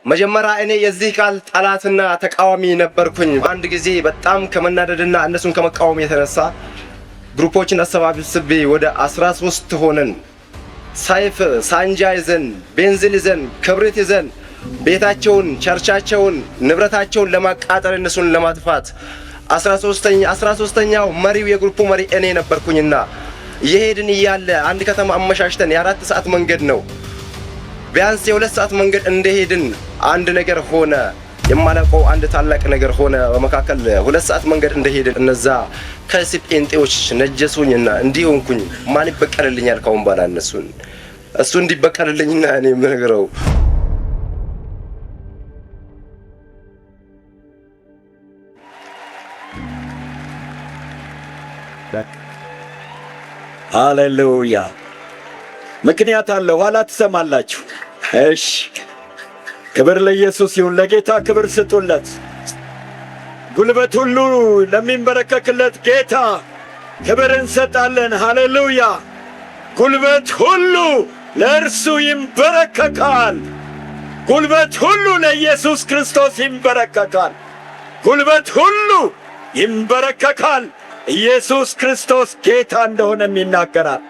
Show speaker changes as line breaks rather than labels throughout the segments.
መጀመሪያ እኔ የዚህ ቃል ጠላትና ተቃዋሚ ነበርኩኝ። አንድ ጊዜ በጣም ከመናደድና እነሱን ከመቃወም የተነሳ ግሩፖችን አሰባስቤ ወደ 13 ሆነን ሳይፍ ሳንጃ ይዘን ቤንዚን ይዘን ክብሪት ይዘን ቤታቸውን፣ ቸርቻቸውን፣ ንብረታቸውን ለማቃጠል እነሱን ለማጥፋት 13ኛው መሪው የግሩፑ መሪ እኔ ነበርኩኝና እየሄድን እያለ አንድ ከተማ አመሻሽተን የ4 ሰዓት መንገድ ነው። ቢያንስ የ2 ሰዓት መንገድ እንደሄድን አንድ ነገር ሆነ። የማላውቀው አንድ ታላቅ ነገር ሆነ። በመካከል 2 ሰዓት መንገድ እንደሄድን እነዛ ከስጴንጤዎች ነጀሱኝና እንዲሆንኩኝ ማን ይበቀልልኛል? ካሁን በኋላ እነሱን እሱ እንዲበቀልልኝና እኔ ምነግረው
ሃሌሉያ። ምክንያት አለው፣ ኋላ ትሰማላችሁ። እሺ፣ ክብር ለኢየሱስ ይሁን። ለጌታ ክብር ስጡለት። ጉልበት ሁሉ ለሚንበረከክለት ጌታ ክብር እንሰጣለን። ሃሌሉያ። ጉልበት ሁሉ ለእርሱ ይንበረከካል። ጉልበት ሁሉ ለኢየሱስ ክርስቶስ ይንበረከካል። ጉልበት ሁሉ ይንበረከካል። ኢየሱስ ክርስቶስ ጌታ እንደሆነም ይናገራል።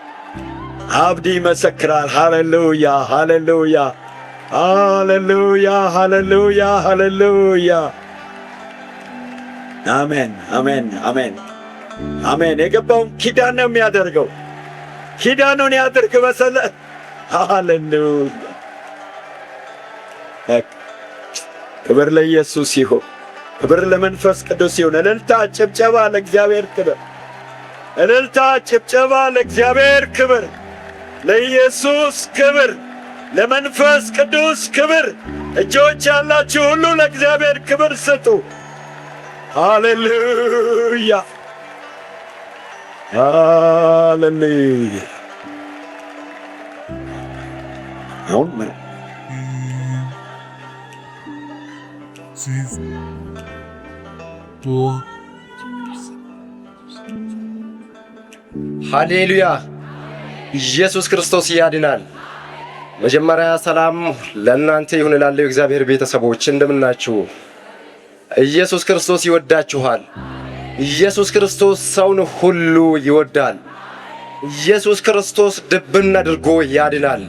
አብዲ ይመሰክራል። ሃሌሉያ ሃሌሉያ ሃሌሉያ ሃሌሉያ ሃሌሉያ። አሜን አሜን አሜን አሜን። የገባውን ኪዳን ነው የሚያደርገው። ኪዳኑን ያድርግ መሰለ። ሃሌሉያ። ክብር ለኢየሱስ ይሁን። ክብር ለመንፈስ ቅዱስ ይሁን። እልልታ ጭብጨባ ለእግዚአብሔር ክብር። እልልታ ጭብጨባ ለእግዚአብሔር ክብር። ለኢየሱስ ክብር፣ ለመንፈስ ቅዱስ ክብር። እጆች ያላችሁ ሁሉ ለእግዚአብሔር ክብር ስጡ። ሃሌሉያ ሃሌሉያ። አሁን
ሃሌሉያ። ኢየሱስ ክርስቶስ ያድናል። መጀመሪያ ሰላም ለእናንተ ይሁን እላለሁ። እግዚአብሔር ቤተሰቦች እንደምናችሁ። ኢየሱስ ክርስቶስ ይወዳችኋል። ኢየሱስ ክርስቶስ ሰውን ሁሉ ይወዳል። ኢየሱስ ክርስቶስ ድብን አድርጎ ያድናል።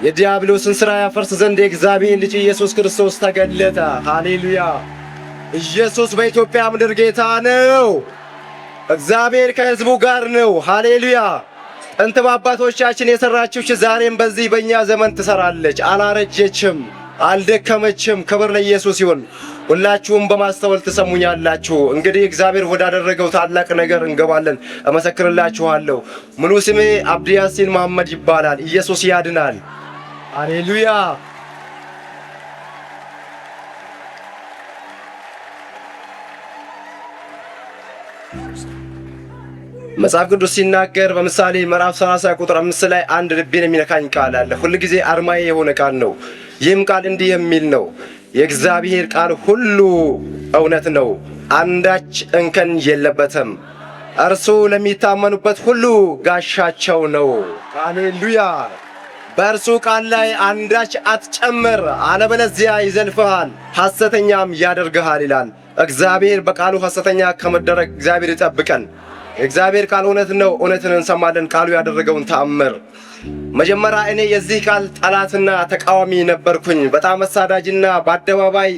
የዲያብሎስን ሥራ ያፈርስ ዘንድ የእግዚአብሔር ልጅ ኢየሱስ ክርስቶስ ተገለጠ። ሃሌሉያ። ኢየሱስ በኢትዮጵያ ምድር ጌታ ነው። እግዚአብሔር ከሕዝቡ ጋር ነው። ሃሌሉያ። ጥንት በአባቶቻችን የሠራችው ዛሬም በዚህ በእኛ ዘመን ትሠራለች። አላረጀችም፣ አልደከመችም። ክብር ለኢየሱስ ይሁን። ሁላችሁም በማስተዋል ትሰሙኛላችሁ። እንግዲህ እግዚአብሔር ወዳደረገው ታላቅ ነገር እንገባለን። እመሰክርላችኋለሁ። ሙሉ ስሜ አብዲ ያሲን መሐመድ ይባላል። ኢየሱስ ያድናል። ሃሌሉያ። መጽሐፍ ቅዱስ ሲናገር በምሳሌ ምዕራፍ 30 ቁጥር 5 ላይ አንድ ልቤን የሚነካኝ ቃል አለ። ሁል ጊዜ አርማዬ የሆነ ቃል ነው። ይህም ቃል እንዲህ የሚል ነው፣ የእግዚአብሔር ቃል ሁሉ እውነት ነው፣ አንዳች እንከን የለበትም። እርሱ ለሚታመኑበት ሁሉ ጋሻቸው ነው። ሃሌሉያ። በእርሱ ቃል ላይ አንዳች አትጨምር፣ አለበለዚያ ይዘልፍሃል፣ ሐሰተኛም ያደርግሃል ይላል። እግዚአብሔር በቃሉ ሐሰተኛ ከመደረግ እግዚአብሔር ይጠብቀን። የእግዚአብሔር ቃል እውነት ነው። እውነትን እንሰማለን። ቃሉ ያደረገውን ተአምር። መጀመሪያ እኔ የዚህ ቃል ጠላትና ተቃዋሚ ነበርኩኝ። በጣም አሳዳጅና በአደባባይ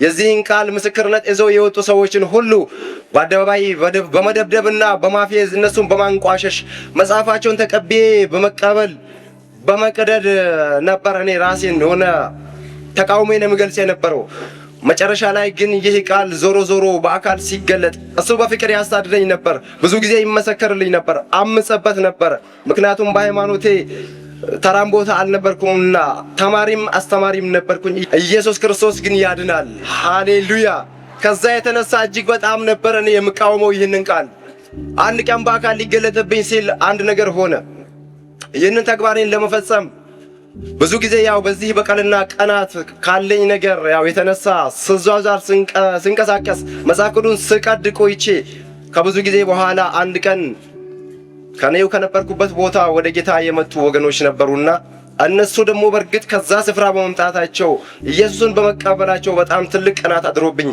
የዚህን ቃል ምስክርነት ይዘው የወጡ ሰዎችን ሁሉ በአደባባይ በመደብደብና በማፌዝ እነሱን በማንቋሸሽ መጽሐፋቸውን ተቀብዬ በመቀበል በመቀደድ ነበር እኔ ራሴን ሆነ ተቃውሞዬን የምገልጽ የነበረው። መጨረሻ ላይ ግን ይህ ቃል ዞሮ ዞሮ በአካል ሲገለጥ እሱ በፍቅር ያሳድደኝ ነበር። ብዙ ጊዜ ይመሰከርልኝ ነበር፣ አምጸበት ነበር። ምክንያቱም በሃይማኖቴ ተራም ቦታ አልነበርኩምና ተማሪም አስተማሪም ነበርኩኝ። ኢየሱስ ክርስቶስ ግን ያድናል። ሃሌሉያ። ከዛ የተነሳ እጅግ በጣም ነበር እኔ የምቃወመው ይህንን ቃል። አንድ ቀን በአካል ሊገለጥብኝ ሲል አንድ ነገር ሆነ። ይህንን ተግባሬን ለመፈጸም ብዙ ጊዜ ያው በዚህ በቀልና ቀናት ካለኝ ነገር ያው የተነሳ ስዟዟር ስንቀሳቀስ መጽሐፍ ቅዱስን ስቀድ ቆይቼ ከብዙ ጊዜ በኋላ አንድ ቀን ከኔው ከነበርኩበት ቦታ ወደ ጌታ የመጡ ወገኖች ነበሩና እነሱ ደግሞ በእርግጥ ከዛ ስፍራ በመምጣታቸው ኢየሱስን በመቀበላቸው በጣም ትልቅ ቅናት አድሮብኝ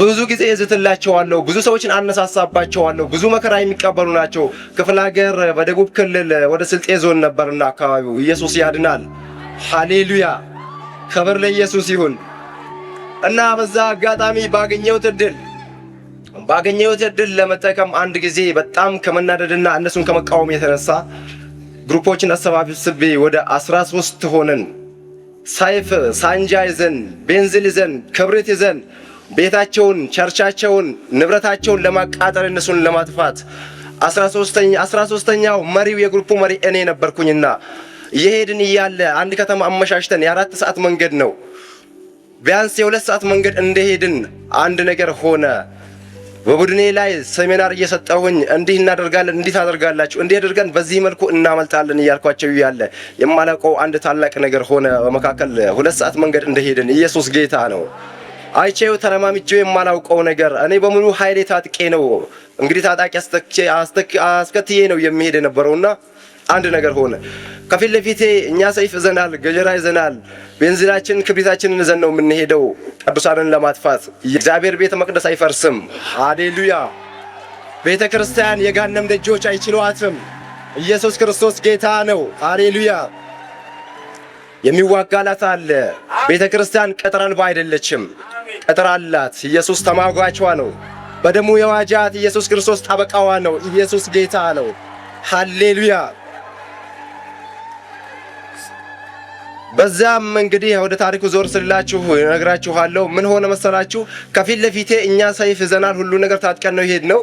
ብዙ ጊዜ እዝትላቸዋለሁ፣ ብዙ ሰዎችን አነሳሳባቸዋለሁ። ብዙ መከራ የሚቀበሉ ናቸው። ክፍለ ሀገር በደቡብ ክልል ወደ ስልጤ ዞን ነበርና አካባቢው። ኢየሱስ ያድናል። ሃሌሉያ! ክብር ለኢየሱስ ይሁን። እና በዛ አጋጣሚ ባገኘሁት እድል ለመጠቀም አንድ ጊዜ በጣም ከመናደድና እነሱን ከመቃወም የተነሳ ግሩፖችን አሰባስቤ ወደ 13 ሆነን ሰይፍ ሳንጃ ይዘን ቤንዚል ይዘን ክብሪት ይዘን ቤታቸውን፣ ቸርቻቸውን፣ ንብረታቸውን ለማቃጠል እነሱን ለማጥፋት 13ኛው መሪው የግሩፑ መሪ እኔ ነበርኩኝና እየሄድን እያለ አንድ ከተማ አመሻሽተን የ4 ሰዓት መንገድ ነው። ቢያንስ የ2 ሰዓት መንገድ እንደሄድን አንድ ነገር ሆነ። በቡድኔ ላይ ሴሚናር እየሰጠሁኝ እንዲህ እናደርጋለን፣ እንዲህ ታደርጋላችሁ፣ እንዲህ አድርገን በዚህ መልኩ እናመልጣለን እያልኳቸው ያለ የማላውቀው አንድ ታላቅ ነገር ሆነ። በመካከል 2 ሰዓት መንገድ እንደሄድን ኢየሱስ ጌታ ነው። አይቼው ተለማምጄው የማላውቀው ነገር እኔ በሙሉ ኃይሌ ታጥቄ ነው እንግዲህ ታጣቂ አስከትዬ ነው የሚሄድ የነበረውና አንድ ነገር ሆነ። ከፊት ለፊቴ እኛ ሰይፍ ይዘናል፣ ገጀራ ይዘናል፣ ቤንዚላችን ክብሪታችንን ይዘን ነው የምንሄደው ቅዱሳንን ለማጥፋት። የእግዚአብሔር ቤተ መቅደስ አይፈርስም። ሃሌሉያ! ቤተ ክርስቲያን የጋነም ደጆች አይችሏትም። ኢየሱስ ክርስቶስ ጌታ ነው። ሃሌሉያ! የሚዋጋላት አለ። ቤተ ክርስቲያን ቅጥር አልባ አይደለችም፣ ቅጥር አላት። ኢየሱስ ተሟጋቿ ነው። በደሙ የዋጃት ኢየሱስ ክርስቶስ ጠበቃዋ ነው። ኢየሱስ ጌታ ነው። ሃሌሉያ! በዛም እንግዲህ ወደ ታሪኩ ዞር ስላችሁ እነግራችኋለሁ። ምን ሆነ መሰላችሁ? ከፊት ለፊቴ እኛ ሰይፍ ይዘናል፣ ሁሉ ነገር ታጥቀን ነው ይሄድ ነው።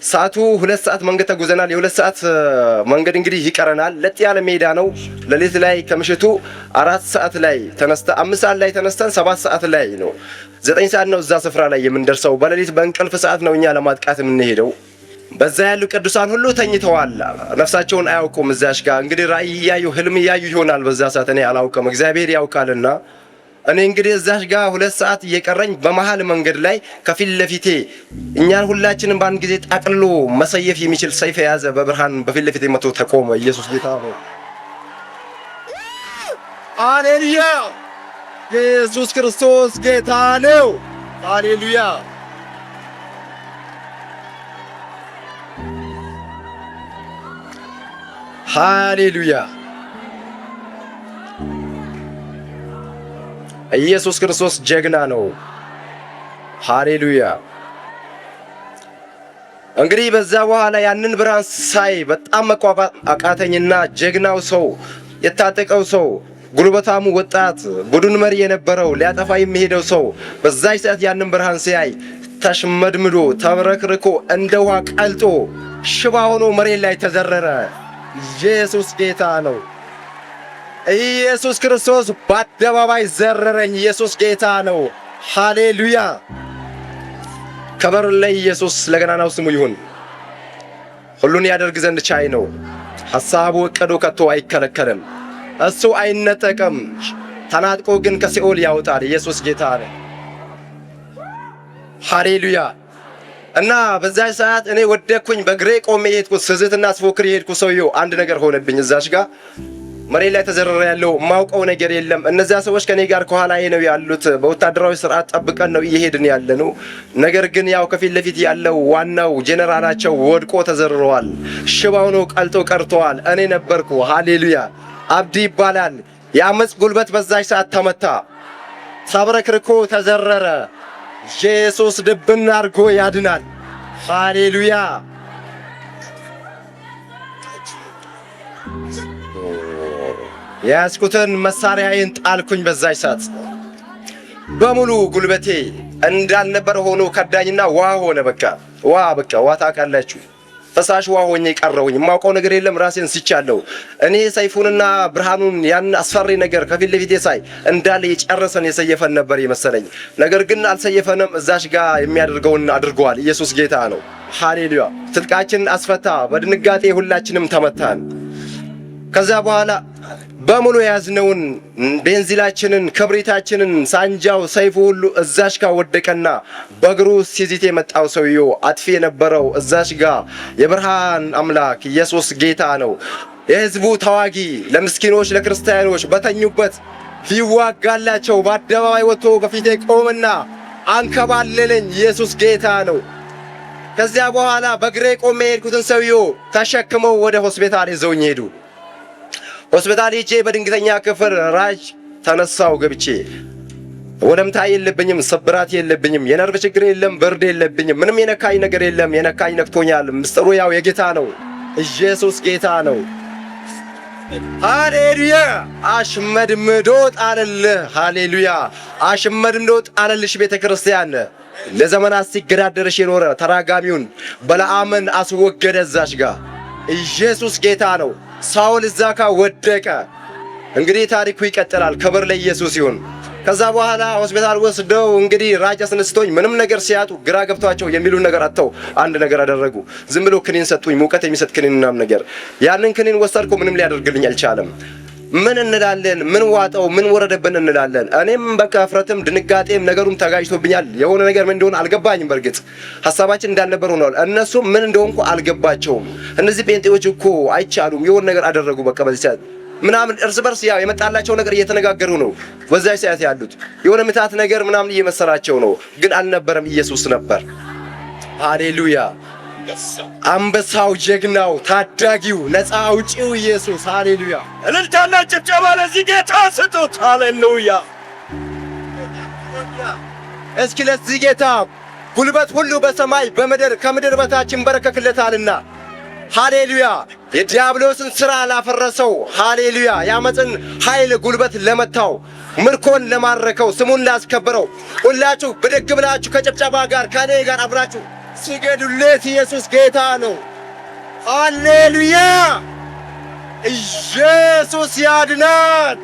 ሰዓቱ 2 ሰዓት መንገድ ተጉዘናል። የ2 ሰዓት መንገድ እንግዲህ ይቀረናል። ለጥ ያለ ሜዳ ነው። ሌሊት ላይ ከምሽቱ 4 ሰዓት ላይ ተነስተን 5 ሰዓት ላይ ተነስተን 7 ሰዓት ላይ ነው 9 ሰዓት ነው እዛ ስፍራ ላይ የምንደርሰው። በሌሊት በእንቅልፍ ሰዓት ነው እኛ ለማጥቃት የምንሄደው። በዛ ያሉ ቅዱሳን ሁሉ ተኝተዋል፣ ነፍሳቸውን አያውቁም። እዛሽ ጋር እንግዲህ ራእይ እያዩ ህልም እያዩ ይሆናል። በዛ ሰዓት እኔ አላውቅም፣ እግዚአብሔር ያውቃልና። እኔ እንግዲህ እዛሽ ጋር 2 ሰዓት እየቀረኝ በመሃል መንገድ ላይ ከፊት ለፊቴ እኛን ሁላችንም በአንድ ጊዜ ጠቅልሎ መሰየፍ የሚችል ሰይፍ የያዘ በብርሃን በፊት ለፊቴ መጥቶ ተቆመ። ኢየሱስ ጌታ ነው። ሃሌሉያ! ኢየሱስ ክርስቶስ ጌታ ነው። ሃሌሉያ! ሃሌሉያ! ኢየሱስ ክርስቶስ ጀግና ነው። ሃሌሉያ! እንግዲህ በዛ በኋላ ያንን ብርሃን ሳይ በጣም መቋቋም አቃተኝና ጀግናው ሰው፣ የታጠቀው ሰው፣ ጉልበታሙ ወጣት ቡድን መሪ የነበረው ሊያጠፋ የሚሄደው ሰው በዛች ሰዓት ያንን ብርሃን ሲያይ ተሽመድምዶ ተብረክርኮ እንደ ውሃ ቀልጦ ሽባ ሆኖ መሬት ላይ ተዘረረ። ኢየሱስ ጌታ ነው። ኢየሱስ ክርስቶስ በአደባባይ ዘረረኝ። ኢየሱስ ጌታ ነው። ሃሌሉያ! ክብር ለኢየሱስ ለገናናው ስሙ ይሁን። ሁሉን ያደርግ ዘንድ ቻይ ነው። ሐሳቡ ዕቅዱ ከቶ አይከለከልም። እሱ አይነጠቅም። ተናጥቆ ግን ከሲኦል ያወጣል። ኢየሱስ ጌታ ነው። ሃሌሉያ! እና በዛ ሰዓት እኔ ወደኩኝ። በግሬ ቆሜ የሄድኩት ስዝትና ስፎክር የሄድኩት ሰውየው አንድ ነገር ሆነብኝ። እዛሽ ጋር መሬት ላይ ተዘረረ ያለው ማውቀው ነገር የለም። እነዚያ ሰዎች ከኔ ጋር ከኋላዬ ነው ያሉት። በወታደራዊ ስርዓት ጠብቀን ነው እየሄድን ያለነው። ነገር ግን ያው ከፊት ለፊት ያለው ዋናው ጄኔራላቸው ወድቆ ተዘርረዋል። ሽባው ነው ቀልጦ ቀርተዋል። እኔ ነበርኩ። ሃሌሉያ! አብዲ ይባላል። የአመፅ ጉልበት በዛች ሰዓት ተመታ፣ ተብረክርኮ ተዘረረ። ኢየሱስ ድብን አድርጎ ያድናል። ሃሌሉያ! የያዝኩትን መሳሪያዬን ጣልኩኝ። በዛች ሰዓት በሙሉ ጉልበቴ እንዳልነበረ ሆኖ ከዳኝና ውሃ ሆነ። በቃ ውሃ ታውቃላችሁ፣ ፈሳሽ ውሃ ሆኜ ቀረሁኝ። የማውቀው ነገር የለም። ራሴን ስቻለሁ። እኔ ሰይፉንና ብርሃኑን ያን አስፈሪ ነገር ከፊት ለፊቴ ሳይ እንዳለ የጨረሰን የሰየፈን ነበር የመሰለኝ። ነገር ግን አልሰየፈንም። እዛሽ ጋር የሚያደርገውን አድርገዋል። ኢየሱስ ጌታ ነው። ሃሌሉያ! ትጥቃችንን አስፈታ። በድንጋጤ ሁላችንም ተመታን። ከዛ በኋላ በሙሉ የያዝነውን ቤንዚላችንን፣ ክብሪታችንን፣ ሳንጃው፣ ሰይፉ ሁሉ እዛሽ ጋር ወደቀና በእግሩ ሲዚት የመጣው ሰውየው አጥፊ የነበረው እዛሽ ጋር የብርሃን አምላክ ኢየሱስ ጌታ ነው። የሕዝቡ ተዋጊ ለምስኪኖች ለክርስቲያኖች በተኙበት ሊዋጋላቸው በአደባባይ ወጥቶ በፊቴ ቆምና አንከባለለኝ። ኢየሱስ ጌታ ነው። ከዚያ በኋላ በእግሬ ቆሜ የሄድኩትን ሰውዬው ተሸክመው ወደ ሆስፒታል ይዘውኝ ሄዱ። ሆስፒታል ሄጄ በድንገተኛ ክፍል ራጅ ተነሳው ገብቼ ወለምታ የለብኝም፣ ስብራት የለብኝም፣ የነርቭ ችግር የለም፣ ብርድ የለብኝም፣ ምንም የነካኝ ነገር የለም። የነካኝ ነክቶኛል። ምስጢሩ ያው የጌታ ነው። ኢየሱስ ጌታ ነው። ሃሌሉያ! አሽመድምዶ ጣለልህ። ሃሌሉያ! አሽመድምዶ ጣለልሽ ቤተ ክርስቲያን። ለዘመናት ሲገዳደርሽ የኖረ ተራጋሚውን በለዓምን አስወገደ። እዛሽ ጋር ኢየሱስ ጌታ ነው። ሳውል እዛ ጋ ወደቀ። እንግዲህ ታሪኩ ይቀጥላል። ክብር ለኢየሱስ ይሁን። ከዛ በኋላ ሆስፒታል ወስደው እንግዲህ ራጅ አስነስቶኝ ምንም ነገር ሲያጡ ግራ ገብቷቸው የሚሉን ነገር አጥተው አንድ ነገር አደረጉ። ዝም ብሎ ክኒን ሰጡኝ፣ ሙቀት የሚሰጥ ክኒን ምናምን ነገር። ያንን ክኒን ወሰድኩ፣ ምንም ሊያደርግልኝ አልቻለም። ምን እንላለን? ምን ዋጠው? ምን ወረደብን እንላለን። እኔም በቃ እፍረትም ድንጋጤም ነገሩም ተጋጅቶብኛል። የሆነ ነገር ምን እንደሆነ አልገባኝም። በእርግጥ ሐሳባችን እንዳልነበር ሆኗል። እነሱም ምን እንደሆንኩ አልገባቸውም። እነዚህ ጴንጤዎች እኮ አይቻሉም፣ የሆነ ነገር አደረጉ። በቃ በዚህ ሰዓት ምናምን እርስ በርስ ያው የመጣላቸው ነገር እየተነጋገሩ ነው። በዛይ ሰዓት ያሉት የሆነ ምታት ነገር ምናምን እየመሰላቸው ነው፣ ግን አልነበረም። ኢየሱስ ነበር። ሃሌሉያ! አንበሳው፣ ጀግናው፣ ታዳጊው፣ ነፃ አውጪው ኢየሱስ። ሃሌሉያ!
እልልታና ጭብጨባ ለዚህ ጌታ ስጡት። ሃሌሉያ!
እስኪ ለዚህ ጌታ ጉልበት ሁሉ በሰማይ በምድር ከምድር በታች ይንበረከክለታልና። ሃሌሉያ! የዲያብሎስን ሥራ ላፈረሰው፣ ሃሌሉያ! ያመፅን ኃይል ጉልበት ለመታው፣ ምርኮን ለማረከው፣ ስሙን ላስከበረው ሁላችሁ ብድግ ብላችሁ ከጭብጨባ ጋር ከኔ ጋር አብራችሁ ስገዱለት። ኢየሱስ ጌታ ነው። ሃሌሉያ! ኢየሱስ ያድናል።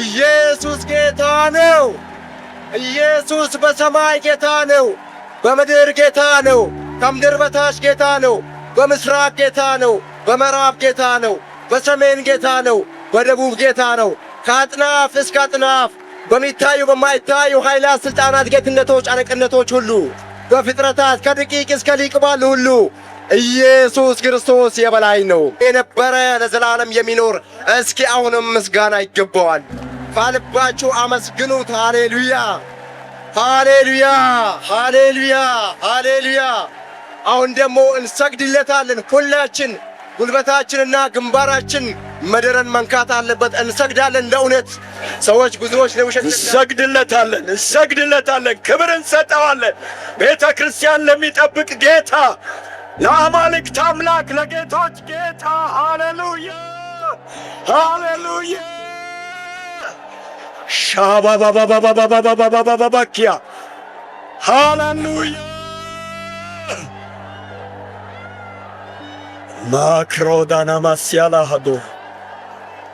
ኢየሱስ ጌታ ነው። ኢየሱስ በሰማይ ጌታ ነው፣ በምድር ጌታ ነው፣ ከምድር በታች ጌታ ነው፣ በምስራቅ ጌታ ነው፣ በምዕራብ ጌታ ነው፣ በሰሜን ጌታ ነው፣ በደቡብ ጌታ ነው። ከአጥናፍ እስከ አጥናፍ በሚታዩ በማይታዩ ኃይላት፣ ሥልጣናት፣ ጌትነቶች፣ አለቅነቶች ሁሉ በፍጥረታት ከድቂቅ እስከ ሊቅ ባሉ ሁሉ ኢየሱስ ክርስቶስ የበላይ ነው። የነበረ ለዘላለም የሚኖር እስኪ አሁንም ምስጋና ይገባዋል። ባልባችሁ አመስግኑት። ሃሌሉያ! ሃሌሉያ! ሃሌሉያ! ሃሌሉያ! አሁን ደግሞ እንሰግድለታለን። ሁላችን ጉልበታችንና ግንባራችን ምድርን መንካት አለበት። እንሰግዳለን። ለእውነት ሰዎች ብዙዎች ለውሸት
እንሰግድለታለን፣ እንሰግድለታለን፣ ክብር እንሰጠዋለን። ቤተ ክርስቲያን ለሚጠብቅ ጌታ፣ ለአማልክት አምላክ፣ ለጌቶች ጌታ። ሃሌሉያ! ሃሌሉያ! ሻባባባባባባባባባባኪያ ሃሌሉያ! ማክሮዳና ማስያላ ሀዶ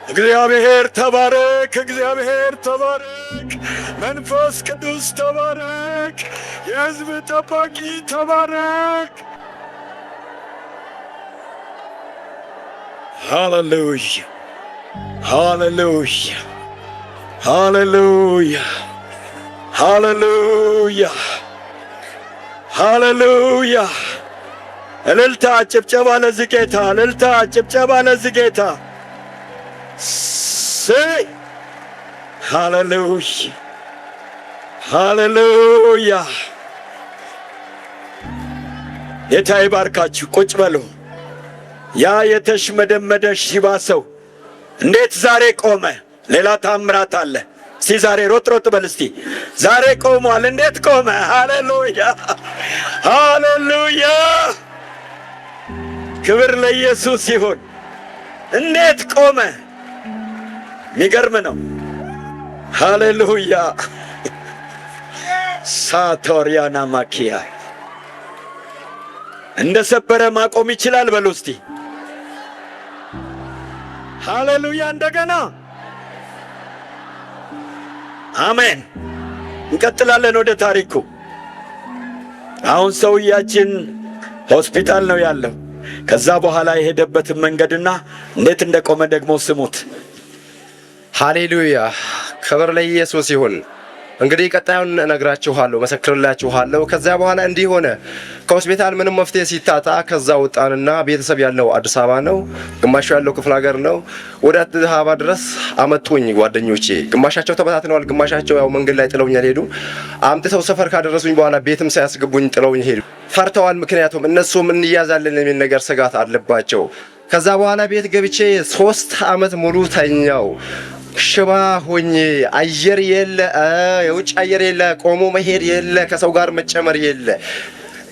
እግዚአብሔር ተባረክ፣ እግዚአብሔር ተባረክ፣ መንፈስ ቅዱስ ተባረክ፣ የሕዝብ ጠባቂ ተባረክ። ሃሌሉያ! ሃሌሉያ! ሃሌሉያ! ሃሌሉያ! ሃሌሉያ! እልልታ ጭብጨባ ለዚህ ጌታ፣ እልልታ ጭብጨባ ለዚህ ጌታ። ሃሌሉያ! ሃሌሉያ! ጌታ ይባርካችሁ። ቁጭ በሉ። ያ የተሽመደመደ ሽባ ሰው እንዴት ዛሬ ቆመ? ሌላ ታምራት አለ። እስቲ ዛሬ ሮጥ ሮጥ በል እስቲ። ዛሬ ቆሟል። እንዴት ቆመ? ሃሌሉያ! ሃሌሉያ! ክብር ለኢየሱስ ይሁን። እንዴት ቆመ? የሚገርም ነው። ሃሌሉያ! ሳቶሪያና ማኪያ እንደ ሰበረ ማቆም ይችላል። በሉ እስቲ ሃሌሉያ! እንደገና አሜን። እንቀጥላለን ወደ ታሪኩ። አሁን ሰውያችን ሆስፒታል ነው ያለው። ከዛ በኋላ የሄደበትን መንገድና እንዴት እንደቆመ ደግሞ ስሙት።
ሃሌሉያ! ክብር ለኢየሱስ ይሁን። እንግዲህ ቀጣዩን እነግራችኋለሁ፣ መሰክርላችኋለሁ። ከዛ በኋላ እንዲህ ሆነ። ከሆስፒታል ምንም መፍትሄ ሲታጣ ከዛ ወጣንና ቤተሰብ ያለው አዲስ አበባ ነው፣ ግማሹ ያለው ክፍለ ሀገር ነው። ወደ አዲስ አበባ ድረስ አመጡኝ ጓደኞቼ። ግማሻቸው ተበታትነዋል፣ ግማሻቸው ያው መንገድ ላይ ጥለውኝ ሄዱ። አምጥተው ሰፈር ካደረሱኝ በኋላ ቤትም ሳያስገቡኝ ጥለውኝ ሄዱ። ፈርተዋል። ምክንያቱም እነሱም እንያዛለን የሚል ነገር ስጋት አለባቸው። ከዛ በኋላ ቤት ገብቼ 3 አመት ሙሉ ተኛው። ሽባ ሆኜ አየር የለ፣ የውጭ አየር የለ፣ ቆሞ መሄድ የለ፣ ከሰው ጋር መጨመር የለ።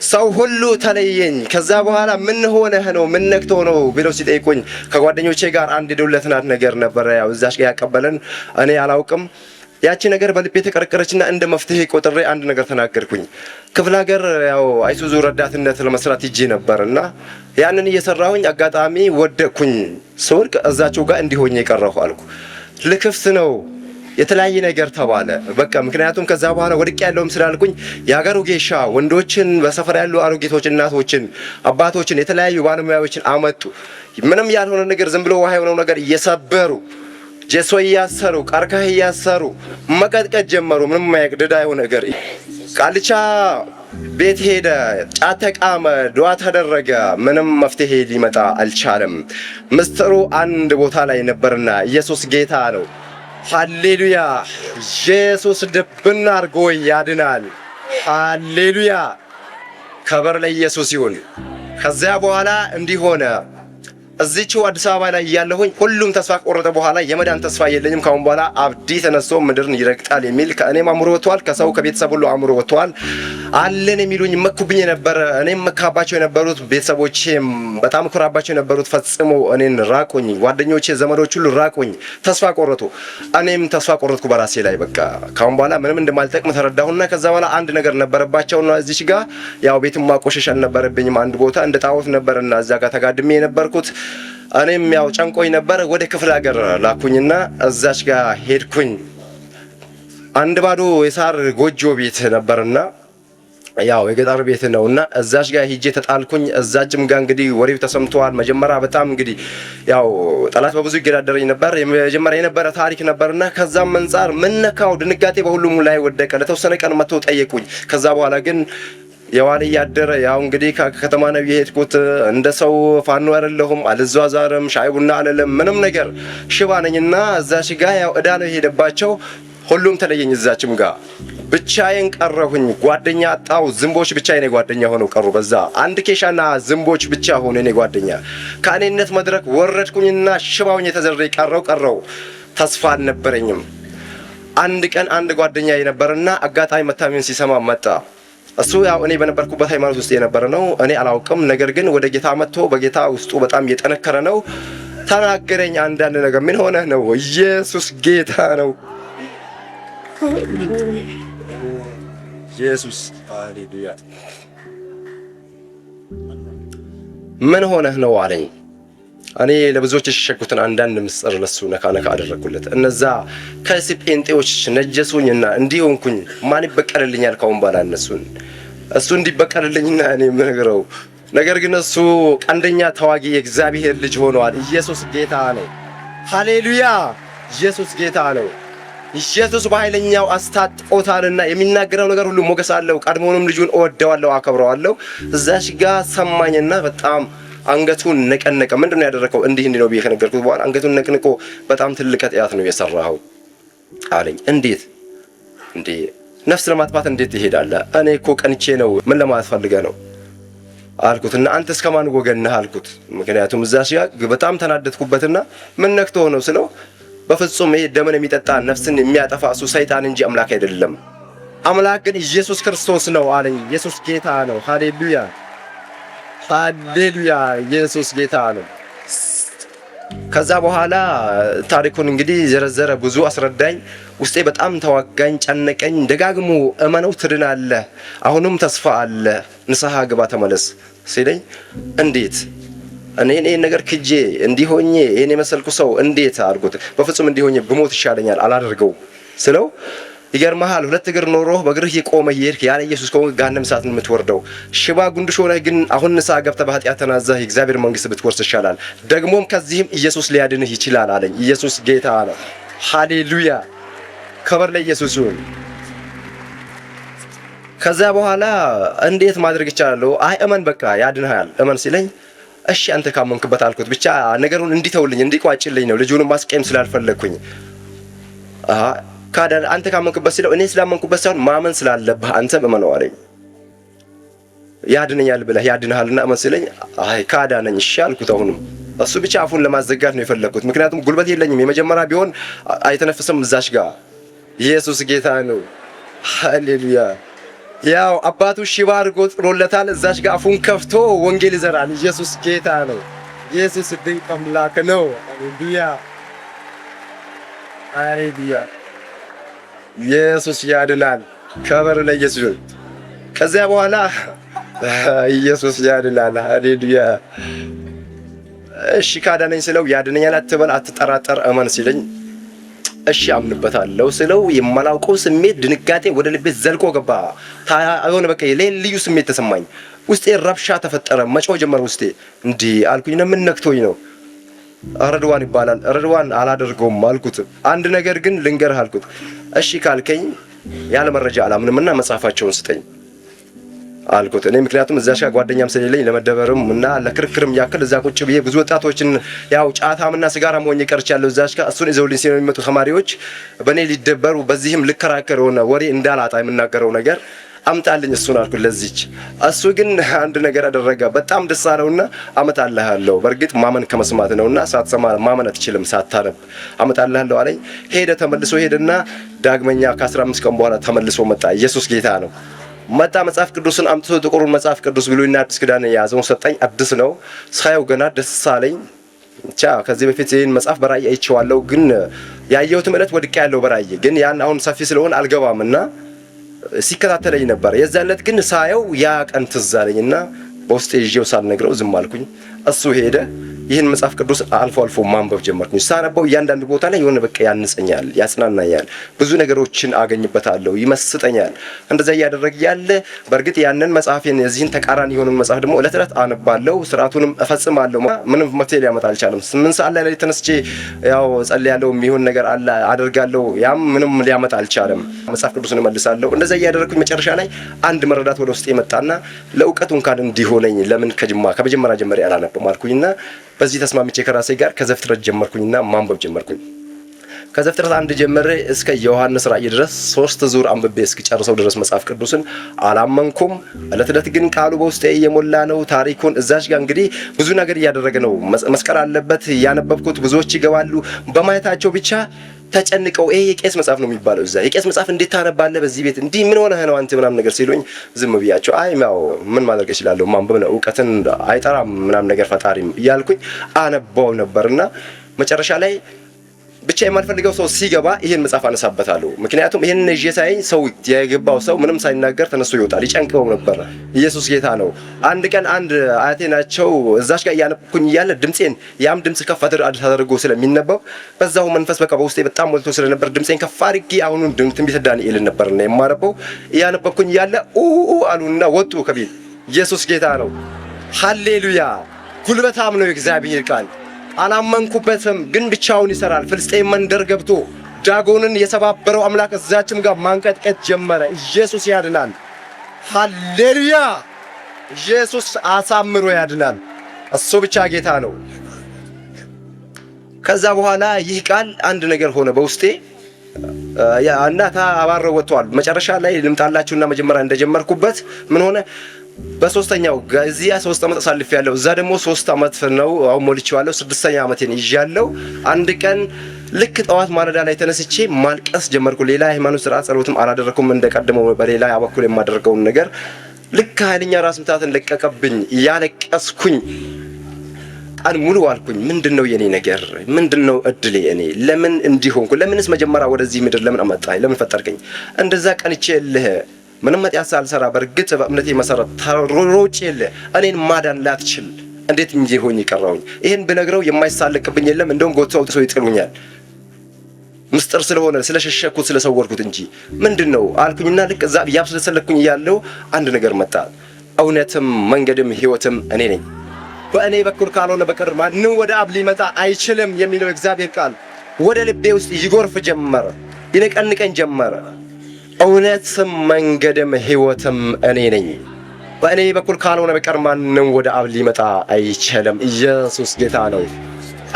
ሰው ሁሉ ተለየኝ። ከዛ በኋላ ምን ሆነህ ነው ምን ነክቶ ነው ብለው ሲጠይቁኝ ከጓደኞቼ ጋር አንድ የደውለትናት ነገር ነበረ። ያው እዛሽ ጋር ያቀበለን እኔ አላውቅም። ያቺ ነገር በልቤ ተቀረቀረችና እንደ መፍትሄ ቆጥሬ አንድ ነገር ተናገርኩኝ። ክፍለ ሀገር ያው አይሱዙ ረዳትነት ለመስራት ሂጄ ነበርና ያንን እየሰራሁኝ አጋጣሚ ወደቅኩኝ። ስወድቅ እዛቸው ጋር እንዲሆኝ የቀረሁ አልኩ። ልክፍት ነው የተለያየ ነገር ተባለ። በቃ ምክንያቱም ከዛ በኋላ ወድቅ ያለውም ስላልኩኝ የሀገሩ ጌሻ ወንዶችን በሰፈር ያሉ አሮጌቶች፣ እናቶችን፣ አባቶችን የተለያዩ ባለሙያዎችን አመጡ። ምንም ያልሆነ ነገር ዝም ብሎ ውሃ የሆነው ነገር እየሰበሩ ጀሶ እያሰሩ ቀርከህ እያሰሩ መቀጥቀጥ ጀመሩ። ምንም ማይቅደዳ የሆነ ነገር ቃልቻ ቤት ሄደ፣ ጫት ተቃመ፣ ዱዓ ተደረገ። ምንም መፍትሄ ሊመጣ አልቻለም። ምስጢሩ አንድ ቦታ ላይ ነበርና ኢየሱስ ጌታ ነው። ሃሌሉያ! ኢየሱስ ድብን አድርጎ ያድናል። ሃሌሉያ! ከበር ለኢየሱስ ይሁን። ከዚያ በኋላ እንዲህ ሆነ። እዚችው አዲስ አበባ ላይ ያለሁኝ ሁሉም ተስፋ ቆረጠ። በኋላ የመዳን ተስፋ የለኝም ካሁን በኋላ አብዲ ተነስቶ ምድርን ይረግጣል የሚል ከእኔም አእምሮ ወጥቷል። ከሰው ከቤተሰብ ሁሉ አእምሮ ወጥቷል። አለን የሚሉኝ መኩብኝ ነበር። እኔም መካባቸው የነበሩት ቤተሰቦቼም በጣም ኩራባቸው የነበሩት ፈጽሞ እኔን ራቁኝ። ጓደኞቼ፣ ዘመዶች ሁሉ ራቁኝ፣ ተስፋ ቆረጡ። እኔም ተስፋ ቆረጥኩ በራሴ ላይ። በቃ ካሁን በኋላ ምንም እንደማልጠቅም ተረዳሁና ከዛ በኋላ አንድ ነገር ነበረባቸውና እዚች ጋር ያው ቤትም ማቆሸሽ አልነበረብኝም። አንድ ቦታ እንደ ጣዖት ነበርና እዛ ጋር ተጋድሜ የነበርኩት እኔም ያው ጨንቆኝ ነበር። ወደ ክፍለ ሀገር ላኩኝና እዛች ጋር ሄድኩኝ። አንድ ባዶ የሳር ጎጆ ቤት ነበርና ያው የገጠር ቤት ነውና እዛች ጋር ሂጄ ተጣልኩኝ። እዛችም ጋር እንግዲህ ወሬው ተሰምቷል። መጀመሪያ በጣም እንግዲህ ያው ጠላት በብዙ ይገዳደረኝ ነበር። የመጀመሪያ የነበረ ታሪክ ነበርና ከዛም አንፃር ምን ነካው ድንጋጤ በሁሉም ላይ ወደቀ። ለተወሰነ ቀን መጥተው ጠየቁኝ። ከዛ በኋላ ግን የዋል ያደረ ያው እንግዲህ ከከተማ ነው የሄድኩት። እንደ ሰው ፋኖ አይደለሁም፣ አልዟዟርም፣ ሻይ ቡና አልልም፣ ምንም ነገር ሽባ ነኝና እዛች ጋር ያው እዳ ነው የሄደባቸው። ሁሉም ተለየኝ። እዛችም ጋር ብቻዬን ቀረሁኝ። ጓደኛ አጣው። ዝንቦች ብቻ የኔ ጓደኛ ሆነው ቀሩ። በዛ አንድ ኬሻና ዝንቦች ብቻ ሆነ የኔ ጓደኛ። ከእኔነት መድረክ ወረድኩኝና ሽባውኝ የተዘረይ ቀረው። ተስፋ አልነበረኝም። አንድ ቀን አንድ ጓደኛ የነበረና አጋጣሚ መታመሜን ሲሰማ መጣ። እሱ ያው እኔ በነበርኩበት ሃይማኖት ውስጥ የነበረ ነው። እኔ አላውቅም። ነገር ግን ወደ ጌታ መጥቶ በጌታ ውስጡ በጣም እየጠነከረ ነው። ተናገረኝ አንዳንድ ነገር። ምን ሆነህ ነው? ኢየሱስ ጌታ ነው። ኢየሱስ ሃሌሉያ። ምን ሆነህ ነው አለኝ። እኔ ለብዙዎች የሸሸኩትን አንዳንድ ምስጢር ለሱ ነካ አደረኩለት። እነዛ ከስጴንጤዎች ነጀሱኝና እንዲሆንኩኝ ማን ይበቀልልኛል? ካሁን በኋላ እሱ እንዲበቀልልኝና እኔ ምነግረው ነገር ግን እሱ ቀንደኛ ተዋጊ የእግዚአብሔር ልጅ ሆኗል። ኢየሱስ ጌታ ነው። ሃሌሉያ! ኢየሱስ ጌታ ነው። ኢየሱስ በኃይለኛው አስታጥቆታልና የሚናገረው ነገር ሁሉ ሞገስ አለው። ቀድሞውንም ልጁን እወደዋለሁ፣ አከብረዋለሁ። እዛሽ ጋር ሰማኝና በጣም አንገቱን ነቀነቀ። ምንድነው ያደረከው? እንዲህ ነው ብዬ ከነገርኩት በኋላ አንገቱን ነቅንቆ በጣም ትልቅ ኃጢአት ነው የሰራኸው አለኝ። እንዴት እንዴ? ነፍስ ለማጥፋት እንዴት ትሄዳለህ? እኔ እኮ ቀንቼ ነው። ምን ለማለት ፈልገህ ነው አልኩትና አንተስ ከማን ወገን ነህ አልኩት። ምክንያቱም እዛሽ ጋር በጣም ተናደድኩበትና ምን ነክቶ ነው ስለው በፍጹም ይሄ ደምን የሚጠጣ ነፍስን የሚያጠፋ እሱ ሰይጣን እንጂ አምላክ አይደለም። አምላክ ግን ኢየሱስ ክርስቶስ ነው አለኝ። ኢየሱስ ጌታ ነው። ሃሌሉያ ሃሌሉያ! ኢየሱስ ጌታ ነው። ከዛ በኋላ ታሪኩን እንግዲህ ዘረዘረ፣ ብዙ አስረዳኝ። ውስጤ በጣም ተዋጋኝ፣ ጨነቀኝ። ደጋግሞ እመነው ትድናለህ፣ አሁንም ተስፋ አለ፣ ንስሐ ግባ፣ ተመለስ ሲለኝ እንዴት እኔ ነገር ክጄ እንዲሆኜ እኔ መሰልኩ ሰው እንዴት አልኩት። በፍጹም እንዲሆኜ ብሞት ይሻለኛል አላደርገው ስለው ይገርምሃል፣ 2 እግር ኖሮህ በእግርህ የቆመ ይሄድክ ያለ ኢየሱስ ከሆነ ገሃነመ እሳት የምትወርደው ሽባ ጉንድሽ ሆነህ ግን አሁን ንስሐ ገብተህ በኃጢአት ተናዘህ የእግዚአብሔር መንግሥት ብትወርስ ይሻላል። ደግሞም ከዚህም ኢየሱስ ሊያድንህ ይችላል አለኝ። ኢየሱስ ጌታ ነው። ሃሌሉያ! ክብር ለኢየሱስ ይሁን። ከዛ በኋላ እንዴት ማድረግ ይቻላል? አይ እመን በቃ ያድንሃል እመን ሲለኝ እሺ አንተ ካመንክበት አልኩት። ብቻ ነገሩን እንዲተውልኝ እንዲቋጭልኝ ነው ልጁንም ማስቀየም ስላልፈለኩኝ። ካዳን አንተ ካመንክበት ሲለው እኔ ስላመንኩበት ሳይሆን ማመን ስላለብህ አንተ እመነው አለኝ። ያድነኛል ብለህ ያድንሃልና እመን ሲለኝ አይ ካዳነኝ እሺ አልኩት። አሁንም እሱ ብቻ አፉን ለማዘጋት ነው የፈለኩት፣ ምክንያቱም ጉልበት የለኝም። የመጀመሪያ ቢሆን አይተነፍስም እዛሽ ጋር። ኢየሱስ ጌታ ነው። ሃሌሉያ። ያው አባቱ ሽባ አድርጎ ጥሎለታል። እዛሽ ጋር አፉን ከፍቶ ወንጌል ይዘራል። ኢየሱስ ጌታ ነው። ኢየሱስ ድንቅ አምላክ ነው። ሃሌሉያ ሃሌሉያ። ኢየሱስ ያድናል። ከበር ለኢየሱስ። ከዚያ በኋላ ኢየሱስ ያድናል። ሃሌሉያ። እሺ ካዳነኝ ስለው ያድነኛል አትበል አትጠራጠር እመን ሲለኝ እሺ አምንበታለሁ ስለው የማላውቀው ስሜት ድንጋጤ ወደ ልቤ ዘልቆ ገባ። የሆነ በቃ ልዩ ስሜት ተሰማኝ። ውስጤ ረብሻ ተፈጠረ። መጮህ ጀመረ ውስጤ። እንዲህ አልኩኝ ምን ነክቶኝ ነው? ረድዋን ይባላል። ረድዋን አላደርገውም አልኩት። አንድ ነገር ግን ልንገርህ አልኩት። እሺ ካልከኝ ያለ መረጃ አላምንምና መጽሐፋቸውን ስጠኝ አልኩት። እኔ ምክንያቱም እዛሽ ጓደኛም ስለሌለኝ ለመደበርም እና ለክርክርም ያክል እዛ ቁጭ ብዬ ብዙ ወጣቶችን ያው ጫታምና ስጋራም ሆኜ ቀርቻለሁ። እዛሽ ጋር እሱን ይዘውልኝ ሲመጡ ተማሪዎች በእኔ ሊደበሩ በዚህም ልከራከር ሆነ ወሬ እንዳላጣ የምናገረው ነገር አምጣልኝ እሱን አልኩት ለዚች። እሱ ግን አንድ ነገር አደረገ። በጣም ደስ አለውና አመጣልሃለሁ፣ በእርግጥ ማመን ከመስማት ነውና ሳትሰማ ማመን አትችልም ሳታነብ አመጣልሃለሁ አለኝ። ሄደ። ተመልሶ ሄደና ዳግመኛ ከ15 ቀን በኋላ ተመልሶ መጣ። ኢየሱስ ጌታ ነው። መጣ። መጽሐፍ ቅዱስን አምጥቶ ጥቁሩን መጽሐፍ ቅዱስ ብሉይና አዲስ ኪዳን የያዘውን ሰጠኝ። አዲስ ነው። ሳየው ገና ደስ አለኝ። ብቻ ከዚህ በፊት ይህን መጽሐፍ በራእይ አይቼዋለሁ፣ ግን ያየሁት ዕለት ወድቄ ያለው በራእይ ግን ያን አሁን ሰፊ ስለሆነ አልገባምና ሲከታተለኝ ነበር። የዛን ዕለት ግን ሳየው ያ ቀን ትዝ አለኝና በውስጤ ይዤው ሳልነግረው ዝም አልኩኝ። እሱ ሄደ። ይህን መጽሐፍ ቅዱስ አልፎ አልፎ ማንበብ ጀመርኩኝ። ሳነበው እያንዳንዱ ቦታ ላይ የሆነ በቃ ያንጸኛል፣ ያጽናናኛል፣ ብዙ ነገሮችን አገኝበታለሁ፣ ይመስጠኛል። እንደዛ እያደረገ ያለ በእርግጥ ያንን መጽሐፌን የዚህን ተቃራኒ የሆነውን መጽሐፍ ደግሞ ዕለት ዕለት አነባለሁ፣ ስርዓቱንም እፈጽማለሁ። ምንም መፍትሄ ሊያመጣ አልቻለም። 8 ሰዓት ላይ ተነስቼ ያው ጸልያለሁ፣ የሚሆን ነገር አለ አደርጋለሁ፣ ያም ምንም ሊያመጣ አልቻለም። መጽሐፍ ቅዱስን እመልሳለሁ። እንደዛ እያደረኩኝ መጨረሻ ላይ አንድ መረዳት ወደ ውስጤ መጣና ለእውቀቱ እንኳን እንዲሆነኝ ለምን ከመጀመሪያ ጀምሬ አላነብም አልኩኝና በዚህ ተስማምቼ ከራሴ ጋር ከዘፍጥረት ጀመርኩኝና ማንበብ ጀመርኩኝ። ከዘፍጥረት 1 ጀምሬ እስከ ዮሐንስ ራእይ ድረስ 3 ዙር አንብቤ እስኪጨርሰው ድረስ መጽሐፍ ቅዱስን አላመንኩም። ዕለት ዕለት ግን ቃሉ በውስጤ እየሞላ ነው። ታሪኩን እዛሽ ጋር እንግዲህ ብዙ ነገር እያደረገ ነው። መስቀል አለበት። ያነበብኩት ብዙዎች ይገባሉ በማየታቸው ብቻ ተጨንቀው ይሄ የቄስ መጽሐፍ ነው የሚባለው። እዛ የቄስ መጽሐፍ እንዴት ታነባለህ በዚህ ቤት እንዲህ ምን ሆነህ ነው አንተ ምናምን ነገር ሲሉኝ ዝም ብያቸው አይ ያው ምን ማድረግ እችላለሁ ማንበብ ነው እውቀትን አይጠራም ምናምን ነገር ፈጣሪም እያልኩኝ አነባው ነበርና መጨረሻ ላይ ብቻ የማልፈልገው ሰው ሲገባ ይሄን መጽሐፍ አነሳበታለሁ። ምክንያቱም ይሄን እጄ ሳይኝ ሰው የገባው ሰው ምንም ሳይናገር ተነስቶ ይወጣል። ይጨንቀው ነበር። ኢየሱስ ጌታ ነው። አንድ ቀን አንድ አያቴ ናቸው እዛሽ ጋር እያነበብኩኝ እያለ ድምጼን ያም ድምጽ ከፍ አድርጎ ስለሚነበብ በዛው መንፈስ በቃ በውስጤ በጣም ሞልቶ ስለነበር ድምጼን ከፍ አድርጌ አሁኑን ትንቢተ ዳንኤልን ነበርና የማነበው እያነበብኩኝ እያለ አሉና ወጡ ከቤት። ኢየሱስ ጌታ ነው። ሃሌሉያ። ጉልበታም ነው የእግዚአብሔር ቃል። አላመንኩበትም፣ ግን ብቻውን ይሰራል። ፍልስጤም መንደር ገብቶ ዳጎንን የሰባበረው አምላክ እዛችም ጋር ማንቀጥቀጥ ጀመረ። ኢየሱስ ያድናል። ሃሌሉያ። ኢየሱስ አሳምሮ ያድናል። እሱ ብቻ ጌታ ነው። ከዛ በኋላ ይህ ቃል አንድ ነገር ሆነ በውስጤ እናታ አባረው ወጥቷል። መጨረሻ ላይ ልምጣላችሁና መጀመሪያ እንደጀመርኩበት ምን ሆነ በሶስተኛው ጋዚያ 3 ዓመት አሳልፌያለሁ። እዛ ደግሞ 3 ዓመት ነው አሁን ሞልቼዋለሁ። 6ኛ ዓመቴን ይዣለሁ። አንድ ቀን ልክ ጠዋት ማለዳ ላይ ተነስቼ ማልቀስ ጀመርኩ። ሌላ ሃይማኖት ስርዓት ጸሎትም አላደረኩም እንደቀደመው በሌላ ያበኩል የማደርገውን ነገር ልክ ኃይለኛ ራስ ምታትን ለቀቀብኝ። ያለቀስኩኝ ቀን ሙሉ አልኩኝ ምንድነው የኔ ነገር? ምንድነው እድሌ? እኔ ለምን እንዲሆንኩ? ለምንስ መጀመሪያ ወደዚህ ምድር ለምን አመጣኝ? ለምን ፈጠርከኝ? እንደዛ ቀንቼልህ ምንም ኃጢአት ሳልሰራ በእርግጥ በእምነቴ መሰረት ተሮጬል እኔን ማዳን ላትችል እንዴት እንጂ ሆኜ ቀረሁኝ። ይሄን ብነግረው የማይሳለቅብኝ የለም። እንደውም ጎትተው ጥሰው ይጥሉኛል። ምስጢር ስለሆነ ስለሸሸኩት ስለሰወርኩት እንጂ ምንድነው አልኩኝና ልክ እዛ ያብሰለሰለኩኝ ያለው አንድ ነገር መጣ። እውነትም መንገድም ሕይወትም እኔ ነኝ፣ በእኔ በኩል ካልሆነ በቀር ማንም ወደ አብ ሊመጣ አይችልም የሚለው እግዚአብሔር ቃል ወደ ልቤ ውስጥ ይጎርፍ ጀመረ፣ ይነቀንቀኝ ጀመረ። እውነትም መንገድም ሕይወትም እኔ ነኝ። በእኔ በኩል ካልሆነ በቀር ማንም ወደ አብ ሊመጣ አይችልም። ኢየሱስ ጌታ ነው።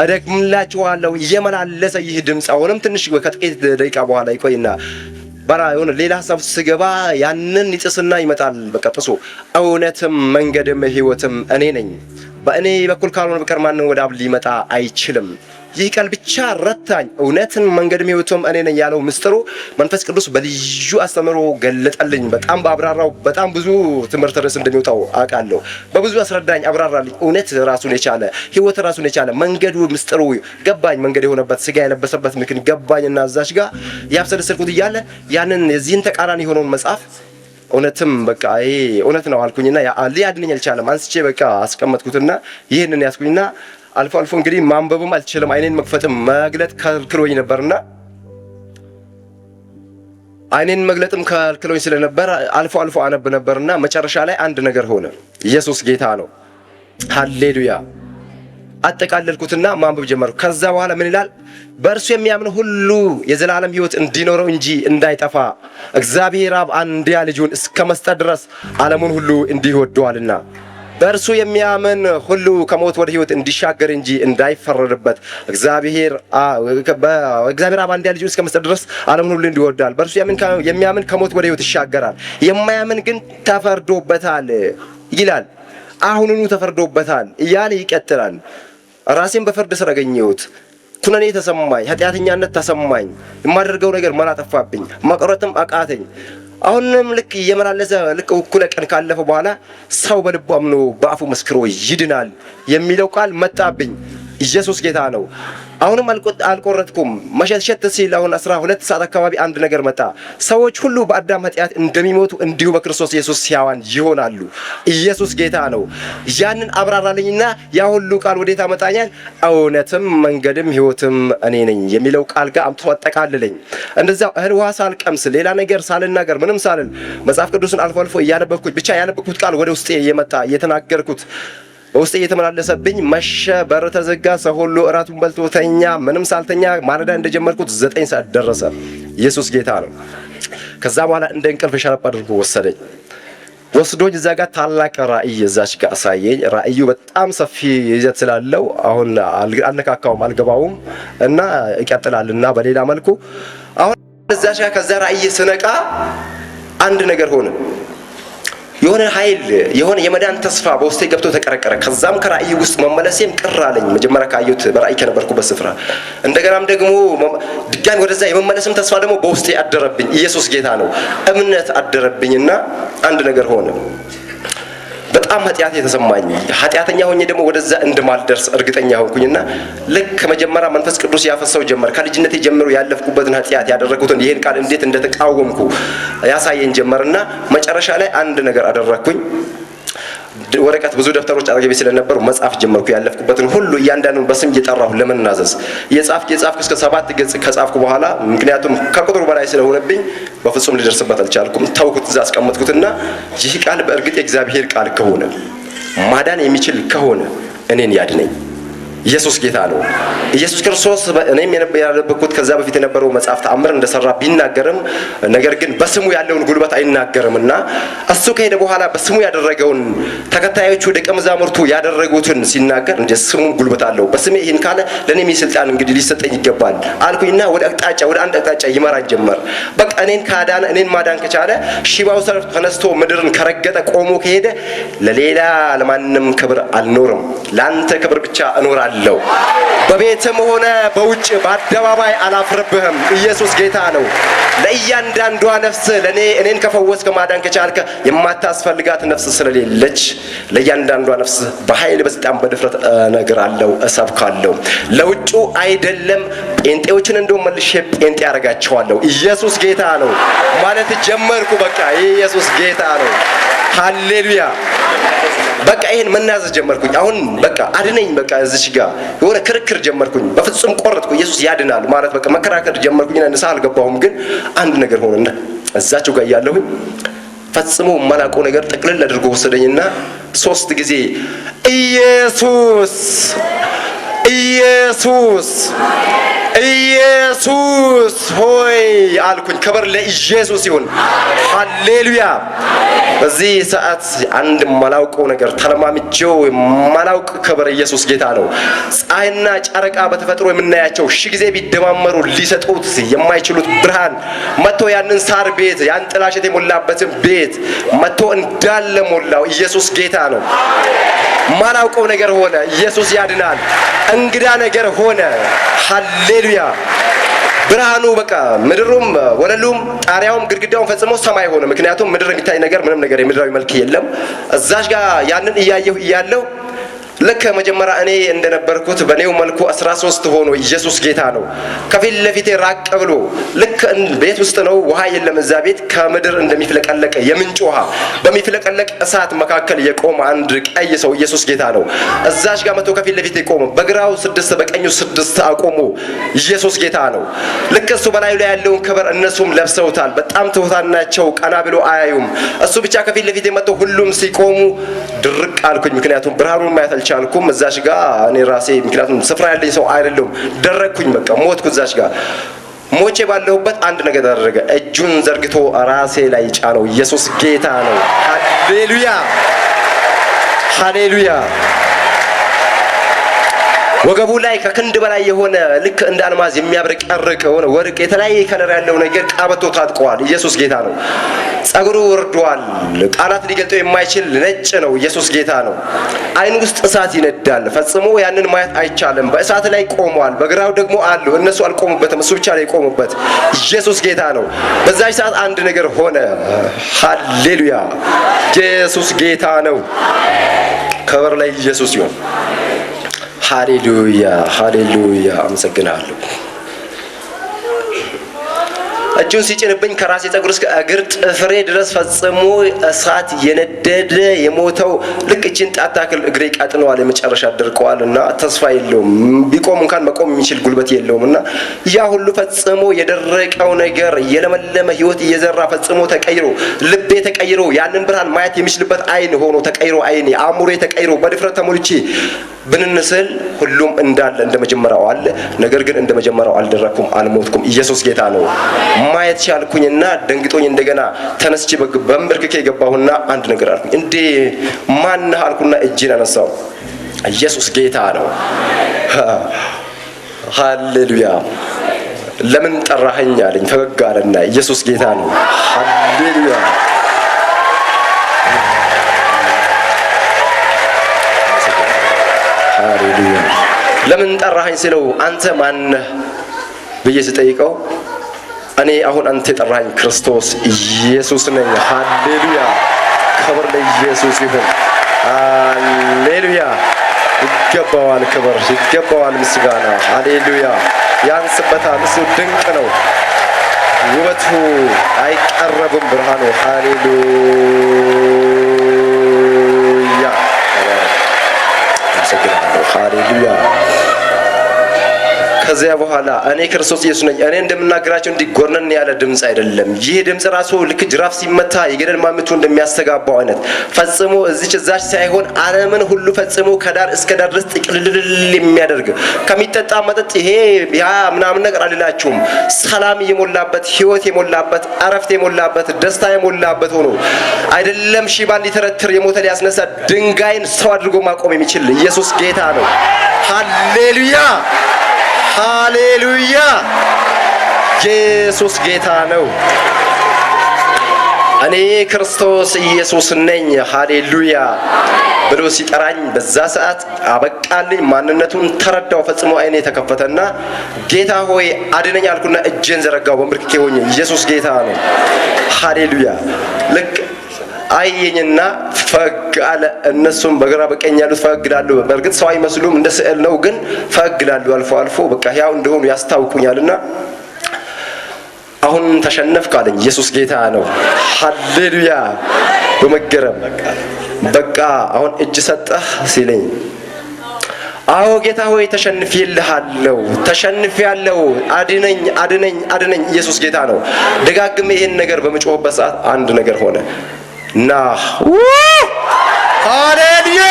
እደግምላችኋለሁ እየመላለሰ ይህ ድምፅ አሁንም ትንሽ ከጥቂት ደቂቃ በኋላ ይቆይና የሆነ ሌላ ሀሳብ ስገባ ያንን ይጥስና ይመጣል። በቃ ጥሶ እውነትም መንገድም ሕይወትም እኔ ነኝ፣ በእኔ በኩል ካልሆነ በቀር ማንም ወደ አብ ሊመጣ አይችልም። ይህ ቃል ብቻ ረታኝ። እውነትን መንገድም ሕይወትም እኔ ነኝ ያለው ምስጢሩ መንፈስ ቅዱስ በልዩ አስተምሮ ገለጠልኝ። በጣም በአብራራው በጣም ብዙ ትምህርት ርዕስ እንደሚወጣው አውቃለሁ። በብዙ አስረዳኝ፣ አብራራልኝ። እውነት ራሱን የቻለ ሕይወት ራሱን የቻለ መንገዱ ምስጢሩ ገባኝ። መንገድ የሆነበት ስጋ የለበሰበት ምክንያት ገባኝና እዛች ጋር ያብሰለሰልኩት እያለ ያንን የዚህን ተቃራኒ የሆነውን መጽሐፍ እውነትም በቃ ይሄ እውነት ነው አልኩኝና ሊያድነኝ አልቻለም። አንስቼ በቃ አስቀመጥኩትና ይህንን ያስኩኝና አልፎ አልፎ እንግዲህ ማንበብም አልችልም፣ አይኔን መክፈትም መግለጥ ከልክሎኝ ነበርና አይኔን መግለጥም ከልክሎኝ ስለነበር አልፎ አልፎ አነብ ነበርና መጨረሻ ላይ አንድ ነገር ሆነ። ኢየሱስ ጌታ ነው። ሃሌሉያ። አጠቃለልኩትና ማንበብ ጀመርኩ። ከዛ በኋላ ምን ይላል? በእርሱ የሚያምን ሁሉ የዘላለም ሕይወት እንዲኖረው እንጂ እንዳይጠፋ እግዚአብሔር አብ አንድያ ልጁን እስከ መስጠት ድረስ ዓለሙን ሁሉ እንዲህ ወዶአልና በእርሱ የሚያምን ሁሉ ከሞት ወደ ሕይወት እንዲሻገር እንጂ እንዳይፈረድበት እግዚአብሔር አብ አንድያ ልጁን እስከ መስጠት ድረስ ዓለሙን ሁሉ እንዲህ ወዶአል። በእርሱ የሚያምን ከሞት ወደ ሕይወት ይሻገራል፣ የማያምን ግን ተፈርዶበታል ይላል። አሁኑኑ ተፈርዶበታል እያለ ይቀጥላል። ራሴን በፍርድ ስር አገኘሁት። ኩነኔ ተሰማኝ፣ ኃጢአተኛነት ተሰማኝ። የማደርገው ነገር መላ ጠፋብኝ፣ መቅረትም አቃተኝ። አሁንም ልክ እየመላለሰ ልክ እኩለ ቀን ካለፈ በኋላ ሰው በልቡ አምኖ በአፉ መስክሮ ይድናል የሚለው ቃል መጣብኝ። ኢየሱስ ጌታ ነው። አሁንም አልቆረጥኩም። መሸትሸት ሲል አሁን 12 ሰዓት አካባቢ አንድ ነገር መጣ። ሰዎች ሁሉ በአዳም ኃጢአት እንደሚሞቱ እንዲሁ በክርስቶስ ኢየሱስ ሕያዋን ይሆናሉ። ኢየሱስ ጌታ ነው። ያንን አብራራልኝና ያ ሁሉ ቃል ወዴት አመጣኛል? እውነትም መንገድም ሕይወትም እኔ ነኝ የሚለው ቃል ጋር አምጥቶ አጠቃልለኝ። እንደዛው እህል ውሃ ሳልቀምስ ሌላ ነገር ሳልናገር ምንም ሳልል መጽሐፍ ቅዱስን አልፎ አልፎ እያነበብኩት ብቻ ያነበብኩት ቃል ወደ ውስጤ እየመጣ እየተናገርኩት በውስጤ እየተመላለሰብኝ መሸ፣ በር ተዘጋ፣ ሰው ሁሉ እራቱን በልቶ ተኛ። ምንም ሳልተኛ ማለዳ እንደጀመርኩት 9 ሰዓት ደረሰ። ኢየሱስ ጌታ ነው። ከዛ በኋላ እንደ እንቅልፍ ሸለብ አድርጎ ወሰደኝ። ወስዶኝ እዛ ጋር ታላቅ ራእይ እዛች ጋር አሳየኝ። ራእዩ በጣም ሰፊ ይዘት ስላለው አሁን አልነካካውም አልገባውም እና ይቀጥላልና በሌላ መልኩ አሁን እዛች ጋር ከዛ ራእይ ስነቃ አንድ ነገር ሆነ። የሆነ ኃይል የሆነ የመዳን ተስፋ በውስጤ ገብቶ ተቀረቀረ። ከዛም ከራእይ ውስጥ መመለሴም ቅር አለኝ። መጀመሪያ ካየሁት በራእይ ከነበርኩበት ስፍራ እንደገናም ደግሞ ድጋሚ ወደዛ የመመለስም ተስፋ ደግሞ በውስጤ አደረብኝ። ኢየሱስ ጌታ ነው። እምነት አደረብኝና አንድ ነገር ሆነ። በጣም ኃጢአት የተሰማኝ ኃጢአተኛ ሆኜ ደግሞ ወደዛ እንደማልደርስ እርግጠኛ ሆንኩኝና ልክ መጀመሪያ መንፈስ ቅዱስ ያፈሰው ጀመር። ከልጅነቴ ጀምሮ ያለፍኩበትን ኃጢአት ያደረኩትን ይሄን ቃል እንዴት እንደተቃወምኩ ያሳየኝ ጀመርና መጨረሻ ላይ አንድ ነገር አደረኩኝ። ወረቀት ብዙ ደብተሮች አጠገቤ ስለነበሩ መጻፍ ጀመርኩ። ያለፍኩበትን ሁሉ እያንዳንዱን በስም እየጠራሁ ለመናዘዝ የጻፍኩ እስከ 7 ገጽ ከጻፍኩ በኋላ ምክንያቱም ከቁጥሩ በላይ ስለሆነብኝ በፍጹም ሊደርስበት አልቻልኩም። ተውኩት፣ እዛ አስቀመጥኩትና ይህ ቃል በእርግጥ የእግዚአብሔር ቃል ከሆነ ማዳን የሚችል ከሆነ እኔን ያድነኝ። ኢየሱስ ጌታ ነው። ኢየሱስ ክርስቶስ እኔም ያነበብኩት ከዛ በፊት የነበረው መጽሐፍ ተአምር እንደሰራ ቢናገርም ነገር ግን በስሙ ያለውን ጉልበት አይናገርምና እሱ ከሄደ በኋላ በስሙ ያደረገውን ተከታዮቹ ደቀ መዛሙርቱ ያደረጉትን ሲናገር እንደ ስሙ ጉልበት አለው። በስሜ ይህን ካለ ለኔም ስልጣን እንግዲህ ሊሰጠኝ ይገባል አልኩኝና ወደ አንድ አቅጣጫ ይመራኝ ጀመር። በቃ እኔን ማዳን ከቻለ ሽባው ሰው ተነስቶ ምድርን ከረገጠ ቆሞ ከሄደ ለሌላ ለማንም ክብር አልኖርም፣ ላንተ ክብር ብቻ እኖራለሁ። በቤትም ሆነ በውጭ በአደባባይ አላፍርብህም። ኢየሱስ ጌታ ነው። ለእያንዳንዷ ነፍስ እኔን ከፈወስክ ማዳን ከቻልከ የማታስፈልጋት ነፍስ ስለሌለች ለእያንዳንዷ ነፍስ በኃይል በስልጣን በድፍረት እነግራለሁ፣ እሰብካለሁ። ለውጩ አይደለም ጴንጤዎችን እንደውም መልሼ ጴንጤ ያደርጋቸዋለሁ። ኢየሱስ ጌታ ነው ማለት ጀመርኩ። በቃ ኢየሱስ ጌታ ነው። ሃሌሉያ። በቃ ይሄን መናዘዝ ጀመርኩኝ። አሁን በቃ አድነኝ፣ በቃ እዚች ጋር የሆነ ክርክር ጀመርኩኝ። በፍጹም ቆረጥኩ። ኢየሱስ ያድናል ማለት በቃ መከራከር ጀመርኩኝና ንስሐ አልገባሁም። ግን አንድ ነገር ሆነና እዛቸው ጋር ያለሁኝ ፈጽሞ የማላውቀው ነገር ጥቅልል አድርጎ ወሰደኝና 3 ጊዜ ኢየሱስ ኢየሱስ ኢየሱስ ሆይ አልኩኝ። ክብር ለኢየሱስ ይሁን። ሃሌሉያ። በዚህ ሰዓት አንድ ማላውቀው ነገር ተለማምጄው ማላውቅ ክብር ኢየሱስ ጌታ ነው። ፀሐይና ጨረቃ በተፈጥሮ የምናያቸው ሺህ ጊዜ ቢደማመሩ ሊሰጡት የማይችሉት ብርሃን መጥቶ ያንን ሳር ቤት ያን ጥላሸት የሞላበትን ቤት መጥቶ እንዳለ ሞላው። ኢየሱስ ጌታ ነው። ማላውቀው ነገር ሆነ። ኢየሱስ ያድናል። እንግዳ ነገር ሆነ። ሃሌሉያ። ብርሃኑ በቃ ምድሩም ወለሉም ጣሪያውም ግድግዳውም ፈጽሞ ሰማይ ሆነ። ምክንያቱም ምድር የሚታይ ነገር ምንም ነገር የምድራዊ መልክ የለም። እዛሽ ጋር ያንን እያየሁ ልክ መጀመሪያ እኔ እንደነበርኩት በኔው መልኩ 13 ሆኖ ኢየሱስ ጌታ ነው። ከፊት ለፊቴ ራቅ ብሎ ልክ ቤት ውስጥ ነው፣ ውሃ የለም እዛ ቤት። ከምድር እንደሚፍለቀለቅ የምንጭ ውሃ በሚፍለቀለቅ እሳት መካከል የቆመ አንድ ቀይ ሰው ኢየሱስ ጌታ ነው። እዛሽ ጋር መጥቶ ከፊት ለፊቴ ቆመ። በግራው 6 በቀኙ 6 አቆሙ። ኢየሱስ ጌታ ነው። ልክ እሱ በላዩ ላይ ያለውን ክብር እነሱም ለብሰውታል። በጣም ትሑታን ናቸው። ቀና ብሎ አያዩም። እሱ ብቻ ከፊት ለፊቴ መጥቶ ሁሉም ሲቆሙ ድርቅ አልኩኝ። ምክንያቱም ብርሃኑን ማየት አልቻልኩም። እዛሽ ጋር እኔ ራሴ ምክንያቱም ስፍራ ያለኝ ሰው አይደለም። ደረቅኩኝ። በቃ ሞትኩ። እዛሽ ጋር ሞቼ ባለሁበት አንድ ነገር አደረገ። እጁን ዘርግቶ ራሴ ላይ ጫነው። ኢየሱስ ጌታ ነው። ሃሌሉያ ሃሌሉያ። ወገቡ ላይ ከክንድ በላይ የሆነ ልክ እንደ አልማዝ የሚያብረቀርቅ የሆነ ወርቅ የተለያየ ከለር ያለው ነገር ቀበቶ ታጥቀዋል። ኢየሱስ ጌታ ነው። ጸጉሩ ወርዷል። ቃላት ሊገልጠው የማይችል ነጭ ነው። ኢየሱስ ጌታ ነው። አይኑ ውስጥ እሳት ይነዳል። ፈጽሞ ያንን ማየት አይቻልም። በእሳት ላይ ቆሟል። በግራው ደግሞ አሉ። እነሱ አልቆሙበትም፣ እሱ ብቻ ላይ ቆሙበት። ኢየሱስ ጌታ ነው። በዛች ሰዓት አንድ ነገር ሆነ። ሃሌሉያ። ኢየሱስ ጌታ ነው። ክብር ላይ ኢየሱስ ይሁን። ሃሌሉያ ሃሌሉያ። አመሰግናለሁ። እጁን ሲጭንብኝ ከራሴ ጸጉር እስከ እግር ጥፍሬ ድረስ ፈጽሞ እሳት የነደደ የሞተው ልክ እቺን ጣት ታክል እግሬ ቀጥነዋል። የመጨረሻ ደርቀዋል እና ተስፋ የለውም። ቢቆም እንኳን መቆም የሚችል ጉልበት የለውም እና ያ ሁሉ ፈጽሞ የደረቀው ነገር የለመለመ ህይወት እየዘራ ፈጽሞ ተቀይሮ ልቤ ተቀይሮ ያንን ብርሃን ማየት የሚችልበት አይን ሆኖ ተቀይሮ አይኔ አእምሮዬ ተቀይሮ በድፍረት ተሞልቼ ብንንስል ሁሉም እንዳለ እንደመጀመሪያው አለ። ነገር ግን እንደመጀመሪያው አልደረኩም፣ አልሞትኩም። ኢየሱስ ጌታ ነው። ማየት ቻልኩኝና ደንግጦኝ እንደገና ተነስቼ በእንብርክኬ ገባሁና አንድ ነገር አልኩኝ። እንዴ ማነህ አልኩና እጄን አነሳው። ኢየሱስ ጌታ ነው። ሃሌሉያ። ለምን ጠራኸኝ አለኝ። ፈገግ አለና ኢየሱስ ጌታ ነው። ሃሌሉያ። ሃሌሉያ። ለምን ጠራኸኝ ስለው አንተ ማነህ ብዬ ስጠይቀው እኔ አሁን አንተ የጠራኸኝ ክርስቶስ ኢየሱስ ነኝ። ሃሌሉያ። ክብር ለኢየሱስ ይሁን። ሃሌሉያ። ይገባዋል ክብር፣ ይገባዋል ምስጋና። ሃሌሉያ። ያንስበታል። እሱ ድንቅ ነው። ውበቱ አይቀረብም ብርሃኑ። ሃሌሉያ። አመሰግናለሁ። ሃሌሉያ። ከዚያ በኋላ እኔ ክርስቶስ ኢየሱስ ነኝ። እኔ እንደምናገራቸው እንዲጎርነን ያለ ድምጽ አይደለም። ይህ ድምጽ ራሱ ልክ ጅራፍ ሲመታ የገደል ማሚቱ እንደሚያስተጋባው አይነት ፈጽሞ እዚች እዛች ሳይሆን ዓለምን ሁሉ ፈጽሞ ከዳር እስከ ዳር ድረስ ጥቅልል የሚያደርግ ከሚጠጣ መጠጥ ይሄ ያ ምናምን ነገር አልላችሁም። ሰላም የሞላበት ህይወት የሞላበት አረፍት የሞላበት ደስታ የሞላበት ሆኖ አይደለም ሽባን ሊተረትር የሞተ ሊያስነሳ ድንጋይን ሰው አድርጎ ማቆም የሚችል ኢየሱስ ጌታ ነው። ሃሌሉያ ሃሌሉያ። ኢየሱስ ጌታ ነው። እኔ ክርስቶስ ኢየሱስ ነኝ። ሃሌሉያ ብሎ ሲጠራኝ በዛ ሰዓት አበቃልኝ። ማንነቱን ተረዳው። ፈጽሞ አይኔ ተከፈተና ጌታ ሆይ አድነኝ አልኩና እጄን ዘረጋው በምርክኬ ሆኜ። ኢየሱስ ጌታ ነው። ሃሌሉያ። ልክ አየኝና ፈግ አለ። እነሱም በግራ በቀኝ ያሉት ፈግ ይላሉ። በእርግጥ ሰው አይመስሉም፣ እንደ ስዕል ነው፣ ግን ፈግ ይላሉ አልፎ አልፎ። በቃ ያው እንደሆኑ ያስታውቁኛልና አሁን ተሸነፍክ አለኝ። ኢየሱስ ጌታ ነው። ሃሌሉያ። በመገረም በቃ አሁን እጅ ሰጠህ ሲለኝ አዎ ጌታ ሆይ ተሸንፌልሃለሁ፣ ተሸንፌያለሁ፣ አድነኝ አድነኝ አድነኝ። ኢየሱስ ጌታ ነው። ደጋግሜ ይሄን ነገር በመጮህበት ሰዓት አንድ ነገር ሆነ እና ሃሌሉያ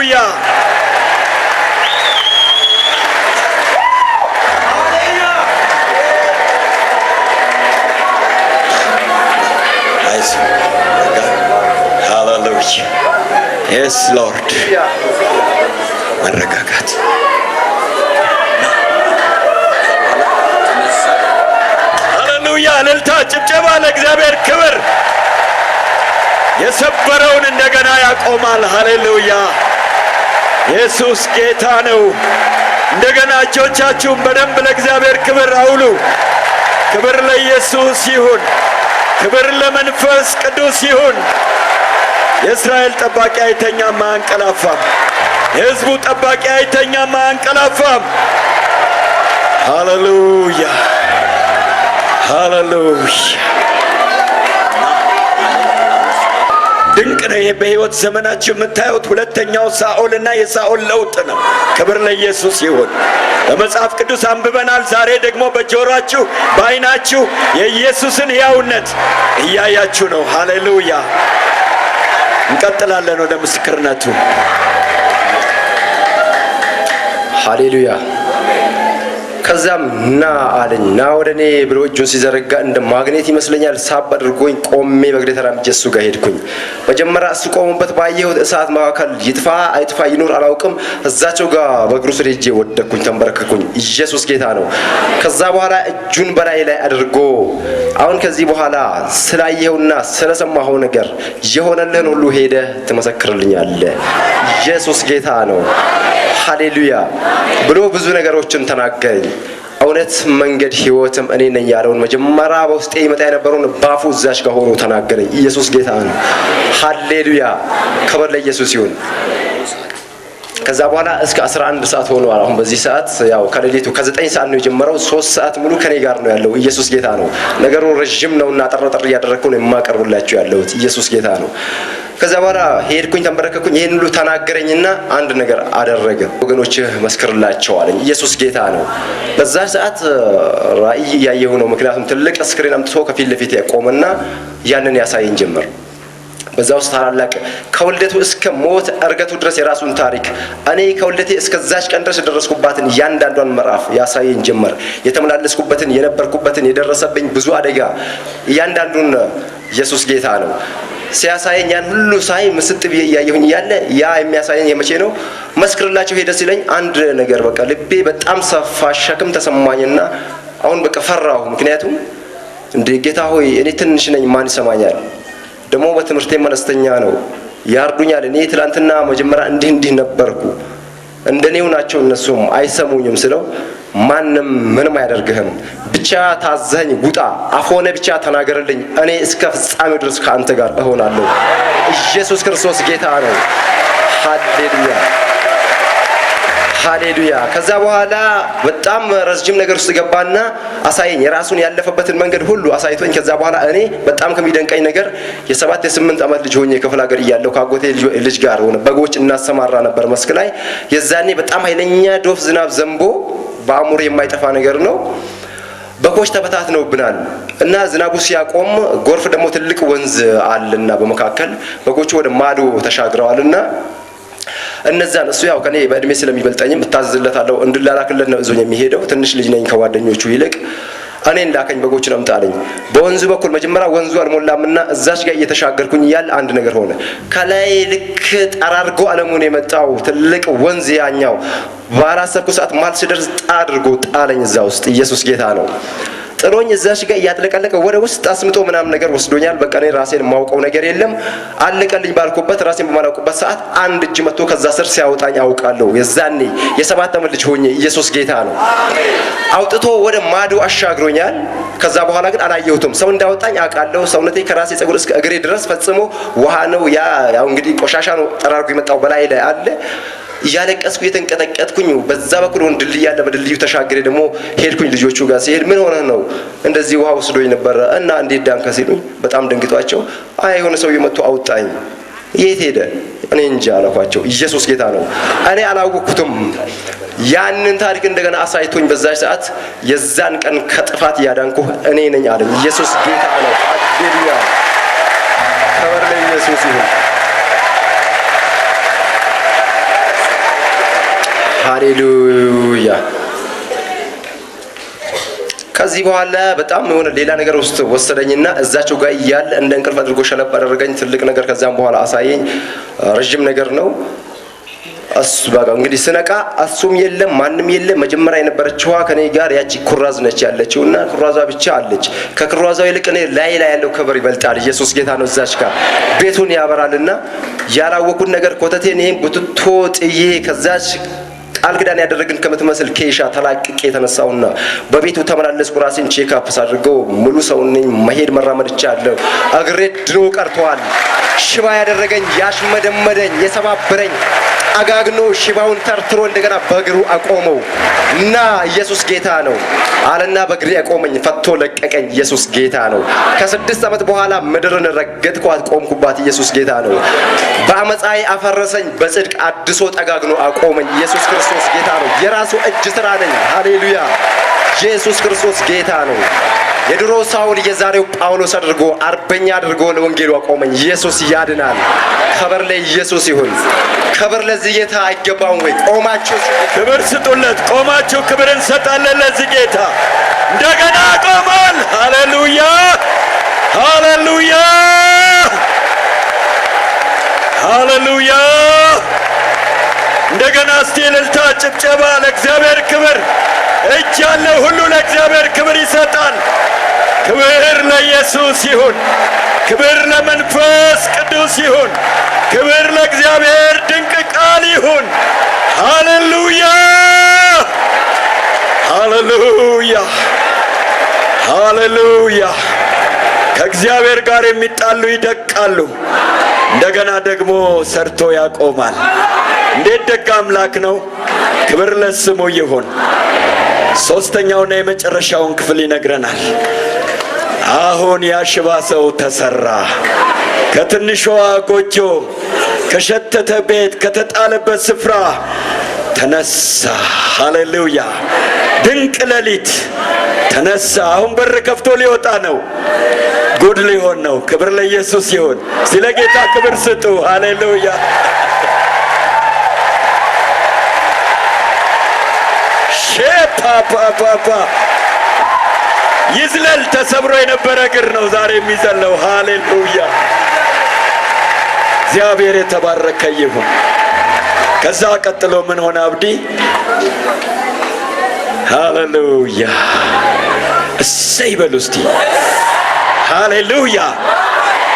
ሃሌሉያ ሃሌሉያ Yes Lord መረጋጋት ሃሌሉያ እልልታ ጭብጨባ ለእግዚአብሔር ክብር የሰበረውን እንደገና ያቆማል ሃሌሉያ ኢየሱስ ጌታ ነው እንደገና እጆቻችሁን በደንብ ለእግዚአብሔር ክብር አውሉ ክብር ለኢየሱስ ይሁን ክብር ለመንፈስ ቅዱስ ይሁን የእስራኤል ጠባቂ አይተኛም አያንቀላፋም የሕዝቡ ጠባቂ አይተኛም አያንቀላፋም ሃሌሉያ ሃሌሉያ ድንቅ ነው ይሄ በሕይወት ዘመናችሁ የምታዩት ሁለተኛው ሳኦልና የሳኦል ለውጥ ነው ክብር ለኢየሱስ ይሁን በመጽሐፍ ቅዱስ አንብበናል ዛሬ ደግሞ በጆሮአችሁ በዓይናችሁ የኢየሱስን ሕያውነት እያያችሁ ነው ሃሌሉያ እንቀጥላለን ወደ ምስክርነቱ
ሃሌሉያ ከዛም ና አለኝ ና ወደኔ ብሎ እጁን ሲዘረጋ እንደ ማግኔት ይመስለኛል ሳብ አድርጎኝ ቆሜ በእግሬ ተራምጄ እሱ ጋር ሄድኩኝ መጀመሪያ እሱ ቆሞበት ባየሁት እሳት መካከል ይጥፋ አይጥፋ ይኖር አላውቅም እዛቸው ጋር በእግሩ ስር ሄጄ ወደቅኩኝ ተንበረከኩኝ ኢየሱስ ጌታ ነው ከዛ በኋላ እጁን በላይ ላይ አድርጎ አሁን ከዚህ በኋላ ስላየውና ስለሰማኸው ነገር የሆነልህን ሁሉ ሄደህ ትመሰክርልኛለህ ኢየሱስ ጌታ ነው ሃሌሉያ ብሎ ብዙ ነገሮችን ተናገረኝ እውነት መንገድ ሕይወትም እኔ ነኝ ያለውን መጀመሪያ በውስጤ ይመጣ የነበረውን ባፉ እዛች ጋር ሆኖ ተናገረኝ ኢየሱስ ጌታ ነው ሃሌሉያ ክብር ለኢየሱስ ይሁን ከዛ በኋላ እስከ 11 ሰዓት ሆኗል አሁን በዚህ ሰዓት ያው ከሌሊቱ ከ9 ሰዓት ነው የጀመረው 3 ሰዓት ሙሉ ከኔ ጋር ነው ያለው ኢየሱስ ጌታ ነው ነገሩ ረጅም ነውና ጠርጠር ያደረኩ ነው የማቀርብላችሁ ያለሁት ኢየሱስ ጌታ ነው ከዛ በኋላ ሄድኩኝ ተንበረከኩኝ ይሄን ሁሉ ተናገረኝና አንድ ነገር አደረገ ወገኖችህ መስክርላቸው አለኝ ኢየሱስ ጌታ ነው በዛ ሰዓት ራእይ ያየው ነው ምክንያቱም ትልቅ ስክሪን አምጥቶ ከፊት ለፊት ያቆመና ያንን ያሳየኝ ጀመር በዛው ታላላቅ ከወልደቱ እስከ ሞት እርገቱ ድረስ የራሱን ታሪክ እኔ ከወልደቴ እስከዛች ቀን ድረስ ደረስኩባትን ያንዳንዷን ምዕራፍ ያሳየኝ ጀመር የተመላለስኩበትን የነበርኩበትን የደረሰብኝ ብዙ አደጋ ያንዳንዱን ኢየሱስ ጌታ ነው ሲያሳየኝ ያን ሁሉ ሳይ ምስጥ ብዬ ያየሁኝ ያለ ያ የሚያሳየኝ የመቼ ነው መስክርላችሁ ሄደ ሲለኝ አንድ ነገር በቃ ልቤ በጣም ሰፋ ሸክም ተሰማኝና አሁን በቃ ፈራሁ ምክንያቱም እንደ ጌታ ሆይ እኔ ትንሽ ነኝ ማን ይሰማኛል ደሞ በትምህርቴ መለስተኛ ነው ያርዱኛል እኔ ትላንትና መጀመሪያ እንዲህ ነበርኩ እንደኔው ናቸው እነሱም አይሰሙኝም ስለው ማንም ምንም አያደርግህም ብቻ ታዘኝ ውጣ አፎነ ብቻ ተናገርልኝ እኔ እስከ ፍጻሜው ድረስ ካንተ ጋር እሆናለሁ ኢየሱስ ክርስቶስ ጌታ ነው ሃሌሉያ ሃሌሉያ ከዛ በኋላ በጣም ረጅም ነገር ውስጥ ገባና አሳየኝ የራሱን ያለፈበትን መንገድ ሁሉ አሳይቶኝ ከዛ በኋላ እኔ በጣም ከሚደንቀኝ ነገር የ7 የ8 ዓመት ልጅ ሆኜ ክፍለ ሀገር እያለሁ ካጎቴ ልጅ ጋር ሆነ በጎች እናሰማራ ነበር መስክ ላይ የዛኔ በጣም ኃይለኛ ዶፍ ዝናብ ዘንቦ በአሙር የማይጠፋ ነገር ነው በጎች ተበታትነውብናል እና ዝናቡ ሲያቆም ጎርፍ ደግሞ ትልቅ ወንዝ አለና በመካከል በጎቹ ወደ ማዶ ተሻግረዋልና እነዛን እሱ ያው ከኔ በእድሜ ስለሚበልጠኝም እታዘዝለታለሁ እንድላላክለት ነው እዞኝ የሚሄደው ትንሽ ልጅ ነኝ ከጓደኞቹ ይልቅ እኔን ላከኝ በጎችን አምጣለኝ በወንዙ በኩል መጀመሪያ ወንዙ አልሞላምና እዛች ጋር እየተሻገርኩኝ ያለ አንድ ነገር ሆነ ከላይ ልክ ጠራርጎ ዓለሙን የመጣው ትልቅ ወንዝ ያኛው ባላሰብኩ ሰዓት ማል ሲደርስ አድርጎ ጣለኝ እዛ ውስጥ ኢየሱስ ጌታ ነው ጥሎኝ እዛሽ ጋር ያጥለቀለቀ ወደ ውስጥ አስምጦ ምናምን ነገር ወስዶኛል በቃ እኔ ራሴን ማውቀው ነገር የለም አለቀልኝ ባልኩበት ራሴን በማላውቅበት ሰዓት አንድ እጅ መጥቶ ከዛ ስር ሲያወጣኝ አውቃለሁ የዛኔ የ7 ዓመት ልጅ ሆኜ ኢየሱስ ጌታ ነው አውጥቶ ወደ ማዶ አሻግሮኛል ከዛ በኋላ ግን አላየሁትም ሰው እንዳወጣኝ አውቃለሁ ሰውነቴ ከራሴ ጸጉር እስከ እግሬ ድረስ ፈጽሞ ውሃ ነው ያው እንግዲህ ቆሻሻ ነው ጠራርጎ የመጣው በላይ ላይ አለ ያለቀስኩ የተንቀጠቀጥኩኝ በዛ በኩል ወንድ ድልድይ ያለ በድልድዩ ተሻግሬ ደግሞ ሄድኩኝ ልጆቹ ጋር ሲሄድ ምን ሆነ ነው እንደዚህ ውሃ ወስዶኝ ነበር እና እንዴት ዳንከ ሲሉኝ በጣም ደንግጧቸው አይ የሆነ ሰው የመጥቶ አውጣኝ የት ሄደ እኔ እንጃ አልኳቸው ኢየሱስ ጌታ ነው እኔ አላወቅኩትም ያንን ታሪክ እንደገና አሳይቶኝ በዛች ሰዓት የዛን ቀን ከጥፋት ያዳንኩ እኔ ነኝ አለኝ ኢየሱስ ጌታ ነው ሃሌሉያ ክብር ለኢየሱስ ይሁን ሃሌሉያ። ከዚህ በኋላ በጣም የሆነ ሌላ ነገር ውስጥ ወሰደኝና እዛቸው ጋር እያለ እንደ እንቅልፍ አድርጎ ሸለብ አደረገኝ። ትልቅ ነገር ከዛም በኋላ አሳየኝ። ረጅም ነገር ነው። እሱ በቃ እንግዲህ ስነቃ እሱም የለም ማንም የለም። መጀመሪያ የነበረችዋ ከኔ ጋር ያቺ ኩራዝ ነች ያለችውና ኩራዟ ብቻ አለች። ከኩራዟ ይልቅ እኔ ላይ ያለው ክብር ይበልጣል። ኢየሱስ ጌታ ነው። እዛች ጋር ቤቱን ያበራልና ያላወቁት ነገር ኮተቴን ይሄን ቡትቶ ጥዬ ከዛች ቃል ኪዳን ያደረግን ከምትመስል ኬሻ ተላቅቄ የተነሳውና በቤቱ ተመላለስኩ። ራሴን ቼክ አፕ አድርገው ሙሉ ሰው ነኝ። መሄድ መራመድ እችላለሁ። እግሬ ድኖ ቀርቷል። ሽባ ያደረገኝ ያሽመደመደኝ የሰባበረኝ አጋግኖ ሽባውን ተርትሮ እንደገና በእግሩ አቆመው እና ኢየሱስ ጌታ ነው አለና በእግሬ አቆመኝ። ፈቶ ለቀቀኝ። ኢየሱስ ጌታ ነው። ከ6 ዓመት በኋላ ምድርን ረገጥኳት፣ ቆምኩባት። ኢየሱስ ጌታ ነው። በአመፃዬ አፈረሰኝ፣ በጽድቅ አድሶ ጠጋግኖ አቆመኝ። ኢየሱስ ክርስቶስ ጌታ ነው። የራሱ እጅ ስራ ነኝ። ሃሌሉያ። ኢየሱስ ክርስቶስ ጌታ ነው። የድሮ ሳውል የዛሬው ጳውሎስ አድርጎ አርበኛ አድርጎ ለወንጌሉ አቆመኝ። ኢየሱስ ያድናል። ክብር ለኢየሱስ ይሁን። ክብር ለዚህ ጌታ አይገባም ወይ? ቆማችሁ
ክብር ስጡለት። ቆማችሁ ክብር እንሰጣለን ለዚህ ጌታ። እንደገና ቆሟል። ሃሌሉያ ሃሌሉያ ሃሌሉያ። እንደገና እስቲ እልልታ፣ ጭብጨባ ለእግዚአብሔር ክብር። እጅ ያለው ሁሉ ለእግዚአብሔር ክብር ይሰጣል። ክብር ለኢየሱስ ይሁን። ክብር ለመንፈስ ቅዱስ ይሁን። ክብር ለእግዚአብሔር ድንቅ ቃል ይሁን። ሃሌሉያ ሃሌሉያ ሃሌሉያ። ከእግዚአብሔር ጋር የሚጣሉ ይደቃሉ፣ እንደገና ደግሞ ሰርቶ ያቆማል። እንዴት ደግ አምላክ ነው! ክብር ለስሙ ይሁን። ሶስተኛውና የመጨረሻውን ክፍል ይነግረናል። አሁን ያ ሽባ ሰው ተሰራ። ከትንሿ ጎጆ፣ ከሸተተ ቤት፣ ከተጣለበት ስፍራ ተነሳ። ሃሌሉያ። ድንቅ ሌሊት ተነሳ። አሁን በር ከፍቶ ሊወጣ ነው። ጉድ ሊሆን ነው። ክብር ለኢየሱስ ይሁን። ስለ ጌታ ክብር ስጡ። ሃሌሉያ። ሼፓፓፓፓ ይዝለል። ተሰብሮ የነበረ እግር ነው ዛሬ የሚዘለው። ሃሌሉያ። እግዚአብሔር የተባረከ ይሁን። ከዛ ቀጥሎ ምን ሆነ አብዲ? ሃሌሉያ። እሰይ በሉ እስቲ። ሃሌሉያ።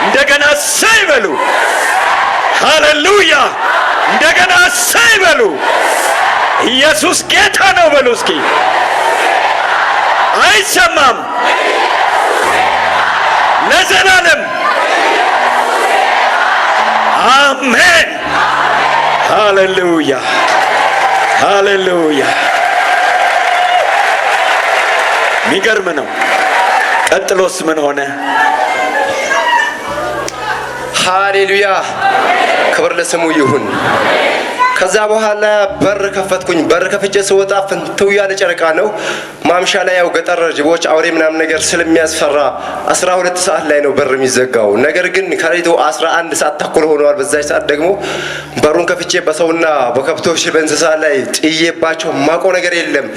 እንደገና እሰይ በሉ። ሃሌሉያ። እንደገና እሰይ በሉ። ኢየሱስ ጌታ ነው በሉ እስኪ። አይሰማም። ለዘላለም አሜን። ሃሌሉያ ሃሌሉያ። የሚገርም ነው። ቀጥሎስ ምን ሆነ?
ሃሌሉያ። ክብር ለስሙ ይሁን። ከዛ በኋላ በር ከፈትኩኝ። በር ከፍቼ ስወጣ ፍንትው ያለ ጨረቃ ነው። ማምሻ ላይ ያው ገጠር ጅቦች፣ አውሬ ምናምን ነገር ስለሚያስፈራ 12 ሰዓት ላይ ነው በር የሚዘጋው። ነገር ግን ከሌሊቱ 11 ሰዓት ተኩል ሆነዋል። በዛች ሰዓት ደግሞ በሩን ከፍቼ በሰውና በከብቶች በእንስሳ ላይ ጥዬባቸው ማቆ ነገር የለም።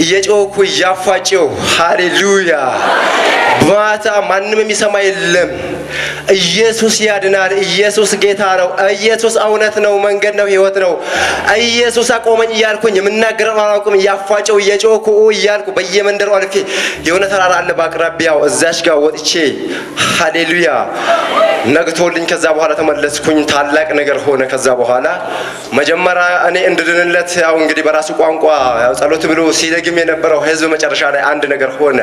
እየጮኩ እያፋጨው ሃሌሉያ። ማታ ማንም የሚሰማ የለም። ኢየሱስ ያድናል። ኢየሱስ ጌታ ነው። ኢየሱስ እውነት ነው፣ መንገድ ነው፣ ህይወት ነው። ኢየሱስ አቆመኝ እያልኩኝ የምናገረው አላውቅም። እያፋጨው እየጮኩ እያልኩ በየመንደሩ አልፌ የሆነ ተራራ አለ በአቅራቢያው፣ እዛች ጋር ወጥቼ ሃሌሉያ ነግቶልኝ ከዛ በኋላ ተመለስኩኝ። ታላቅ ነገር ሆነ። ከዛ በኋላ መጀመሪያ እኔ እንድድንለት ያው እንግዲህ በራሱ ቋንቋ ያው ጸሎት ብሎ ሲደግም የነበረው ህዝብ መጨረሻ ላይ አንድ ነገር ሆነ።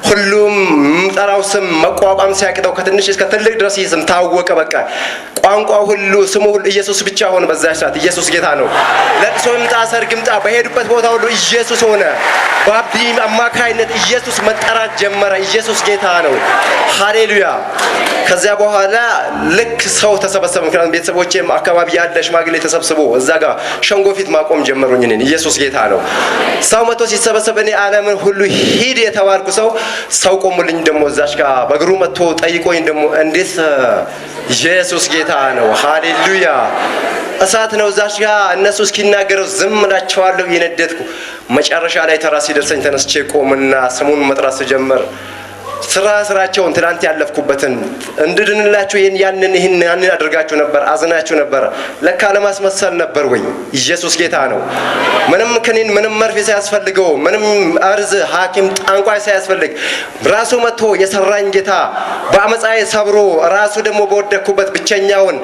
ሁሉም ጠራው ስም መቋቋም ሲያቅተው ከትንሽ እስከ ትልቅ ድረስ ስም ታወቀ። በቃ ቋንቋ ሁሉ ስሙ ሁሉ ኢየሱስ ብቻ ሆነ። በዛች ሰዓት ኢየሱስ ጌታ ነው። ለቅሶ ይምጣ ሰርግ ይምጣ በሄዱበት ቦታ ሁሉ ኢየሱስ ሆነ። በአብዲ አማካይነት ኢየሱስ መጠራት ጀመረ። ኢየሱስ ጌታ ነው። ሃሌሉያ። ከዚያ በኋላ ልክ ሰው ተሰበሰበ። ምክንያቱም ቤተሰቦቼም አካባቢ ያለ ሽማግሌ ተሰብስቦ እዛ ጋር ሸንጎ ፊት ማቆም ጀመሩኝ። እኔን ኢየሱስ ጌታ ነው። ሰው መጥቶ ሲሰበሰብ እኔ ዓለምን ሁሉ ሂድ የተባልኩ ሰው ቆሙልኝ። ደግሞ እዛች ጋር በእግሩ መጥቶ ጠይቆኝ ደግሞ እንዴት ኢየሱስ ጌታ ነው። ሃሌሉያ። እሳት ነው እዛች ጋር እነሱ እስኪናገሩ ዝም እላቸዋለሁ እየነደድኩ። መጨረሻ ላይ ተራ ሲደርሰኝ ተነስቼ ቆምና ስሙን መጥራት ስጀምር ስራቸውን ትናንት ያለፍኩበትን እንድድንላችሁ ይህን አድርጋችሁ ነበር፣ አዝናችሁ ነበር። ለካ ለማስመሰል ነበር ወይ? ኢየሱስ ጌታ ነው። ምንም ክኒን፣ ምንም መርፌ ሳያስፈልገው፣ ምንም እርዝ ሐኪም ጠንቋይ ሳያስፈልግ ራሱ መጥቶ የሰራኝ ጌታ በአመፃዬ ሰብሮ ራሱ ደግሞ በወደኩበት ብቸኛውን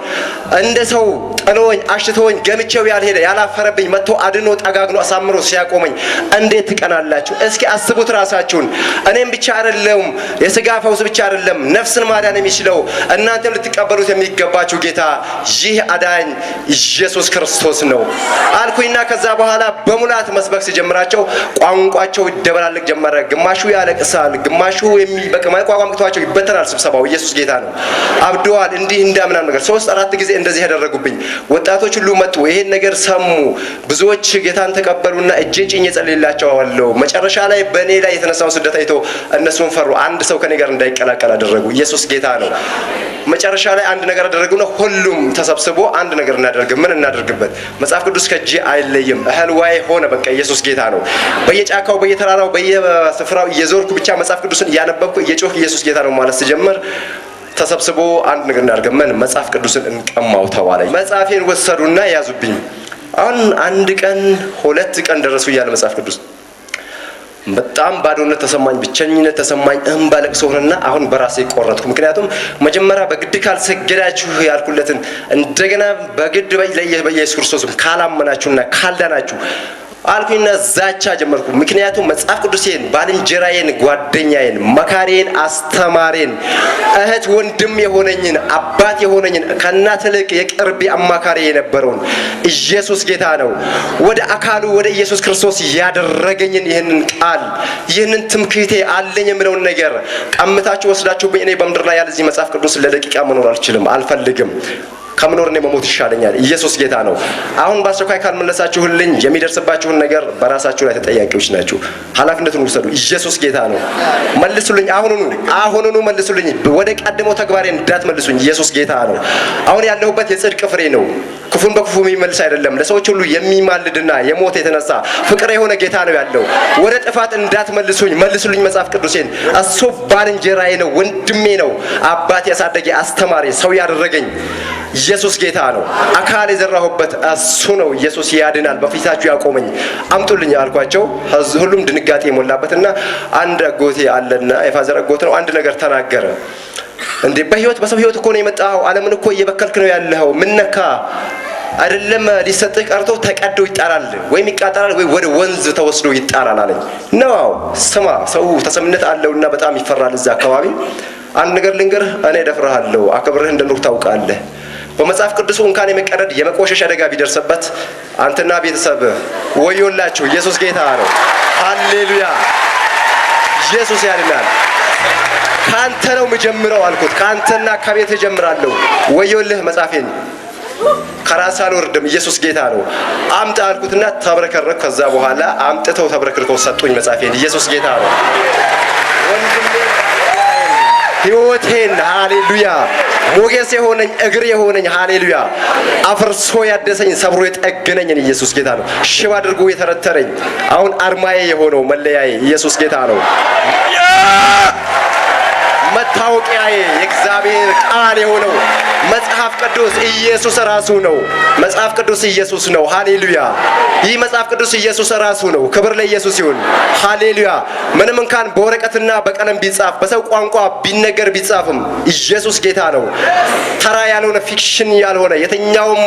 እንደ ሰው ጥሎኝ አሽቶኝ ገምቼው ያልሄደ ያላፈረብኝ መጥቶ አድኖ ጠጋግኖ አሳምሮ ሲያቆመኝ እንዴት ትቀናላችሁ? እስኪ አስቡት ራሳችሁን። እኔም ብቻ አይደለም የሥጋ ፈውስ ብቻ አይደለም ነፍስን ማዳን የሚችለው እናንተም ልትቀበሉት የሚገባችሁ ጌታ ይህ አዳኝ ኢየሱስ ክርስቶስ ነው አልኩኝና ከዛ በኋላ በሙላት መስበክ ሲጀምራቸው ቋንቋቸው ይደበላልቅ ጀመረ። ግማሹ ያለቅሳል፣ ግማሹ የማይቋቋም ቅቷቸው ይበተናል። ስብሰባው ኢየሱስ ጌታ ነው። አብደዋል። እንዲህ እንዳምናም ነገር 3-4 ጊዜ እንደዚህ ያደረጉብኝ ወጣቶች ሁሉ መጡ። ይሄን ነገር ሰሙ። ብዙዎች ጌታን ተቀበሉና እጄ ጭኜ ጸልይላቸዋለሁ። መጨረሻ ላይ በእኔ ላይ የተነሳውን ስደት አይቶ እነሱን ፈሩ። አንድ ሰው ከኔ ጋር እንዳይቀላቀል አደረጉ። ኢየሱስ ጌታ ነው። መጨረሻ ላይ አንድ ነገር አደረጉና ሁሉም ተሰብስቦ አንድ ነገር እናደርግ። ምን እናደርግበት? መጽሐፍ ቅዱስ ከእጄ አይለይም። እህል ዋይ ሆነ። በቃ ኢየሱስ ጌታ ነው። በየጫካው በየተራራው በየስፍራው እየዞርኩ ብቻ መጽሐፍ ቅዱስን እያነበብኩ እየጮህ ኢየሱስ ጌታ ነው ማለት ስጀምር ተሰብስቦ አንድ ነገር እናደርግ። ምን? መጽሐፍ ቅዱስን እንቀማው ተባለ። መጽሐፌን ወሰዱና ያዙብኝ። አሁን 1 ቀን 2 ቀን ደረሱ እያለ መጽሐፍ ቅዱስ በጣም ባዶነት ተሰማኝ፣ ብቸኝነት ተሰማኝ፣ እንባ ለቅሶ ሆነና አሁን በራሴ ቆረጥኩ። ምክንያቱም መጀመሪያ በግድ ካልሰገዳችሁ ያልኩለትን እንደገና በግድ በኢየሱስ ክርስቶስ ካላመናችሁና ካልዳናችሁ አልኩኝና ዛቻ ጀመርኩ። ምክንያቱም መጽሐፍ ቅዱሴን ባልንጀራዬን፣ ጓደኛዬን፣ መካሬን፣ አስተማሬን፣ እህት ወንድም የሆነኝን አባት የሆነኝን ከእናት ይልቅ የቅርብ አማካሪ የነበረውን ኢየሱስ ጌታ ነው ወደ አካሉ ወደ ኢየሱስ ክርስቶስ ያደረገኝን ይህንን ቃል ይህንን ትምክህቴ አለኝ የምለውን ነገር ቀምታችሁ ወስዳችሁብኝ እኔ በምድር ላይ ያለ እዚህ መጽሐፍ ቅዱስ ለደቂቃ መኖር አልችልም፣ አልፈልግም። ከመኖር እኔ መሞት ይሻለኛል። ኢየሱስ ጌታ ነው። አሁን በአስቸኳይ ካልመለሳችሁልኝ የሚደርስባችሁን ነገር በራሳችሁ ላይ ተጠያቂዎች ናችሁ። ኃላፊነቱን ውሰዱ። ኢየሱስ ጌታ ነው። መልሱልኝ። አሁኑኑ መልሱልኝ። ወደ ቀድሞው ተግባሬ እንዳትመልሱኝ። ኢየሱስ ጌታ ነው። አሁን ያለሁበት የጽድቅ ፍሬ ነው። ክፉን በክፉ የሚመልስ አይደለም። ለሰዎች ሁሉ የሚማልድና የሞት የተነሳ ፍቅር የሆነ ጌታ ነው ያለው። ወደ ጥፋት እንዳትመልሱኝ። መልሱልኝ መጽሐፍ ቅዱሴን። እሱ ባልንጀራዬ ነው፣ ወንድሜ ነው፣ አባቴ ያሳደገ አስተማሪ፣ ሰው ያደረገኝ ኢየሱስ ጌታ ነው። አካል የዘራሁበት እሱ ነው። ኢየሱስ ያድናል። በፊታችሁ ያቆመኝ አምጡልኝ አልኳቸው። ሁሉም ድንጋጤ የሞላበትና አንድ አጎቴ አለና የፋዘር አጎት ነው። አንድ ነገር ተናገረ። እንዴ በሰው ህይወት እኮ ነው የመጣው። ዓለምን እኮ እየበከልክ ነው ያለኸው። ምን ነካ? አይደለም ሊሰጥህ ቀርቶ ተቀዶ ይጣላል፣ ወይም ይቃጠላል፣ ወይ ወደ ወንዝ ተወስዶ ይጣላል አለኝ። ነው ስማ፣ ሰው ተሰምነት አለውና በጣም ይፈራል እዛ አካባቢ። አንድ ነገር ልንገርህ፣ እኔ እደፍርሃለሁ፣ አክብርህ እንደኖር ታውቃለህ። በመጽሐፍ ቅዱስ እንኳን የመቀደድ የመቆሸሽ አደጋ ቢደርስበት አንተና ቤተሰብ ወዮላችሁ። ኢየሱስ ጌታ ነው። ሃሌሉያ። ኢየሱስ ያድናል። ካንተ ነው የምጀምረው አልኩት። ካንተና ከቤት እጀምራለሁ። ወዮልህ መጽሐፌን ከራስ አልወርድም። ኢየሱስ ጌታ ነው። አምጣ አልኩትና ተብረከረኩ። ከዛ በኋላ አምጥተው ተብረክርከው ሰጡኝ መጽሐፌን። ኢየሱስ ጌታ ነው። ሕይወቴን ሃሌሉያ ሞገስ የሆነኝ እግር የሆነኝ ሃሌሉያ አፍርሶ ያደሰኝ ሰብሮ የጠገነኝን ኢየሱስ ጌታ ነው። ሽባ አድርጎ የተረተረኝ አሁን አርማዬ የሆነው መለያዬ ኢየሱስ ጌታ ነው። መታወቂያዬ የእግዚአብሔር ቃል የሆነው መጽሐፍ ቅዱስ ኢየሱስ ራሱ ነው። መጽሐፍ ቅዱስ ኢየሱስ ነው። ሃሌሉያ። ይህ መጽሐፍ ቅዱስ ኢየሱስ ራሱ ነው። ክብር ለኢየሱስ ይሁን። ሃሌሉያ። ምንም እንኳን በወረቀትና በቀለም ቢጻፍ በሰው ቋንቋ ቢነገር ቢጻፍም ኢየሱስ ጌታ ነው። ተራ ያልሆነ ፊክሽን ያልሆነ የትኛውም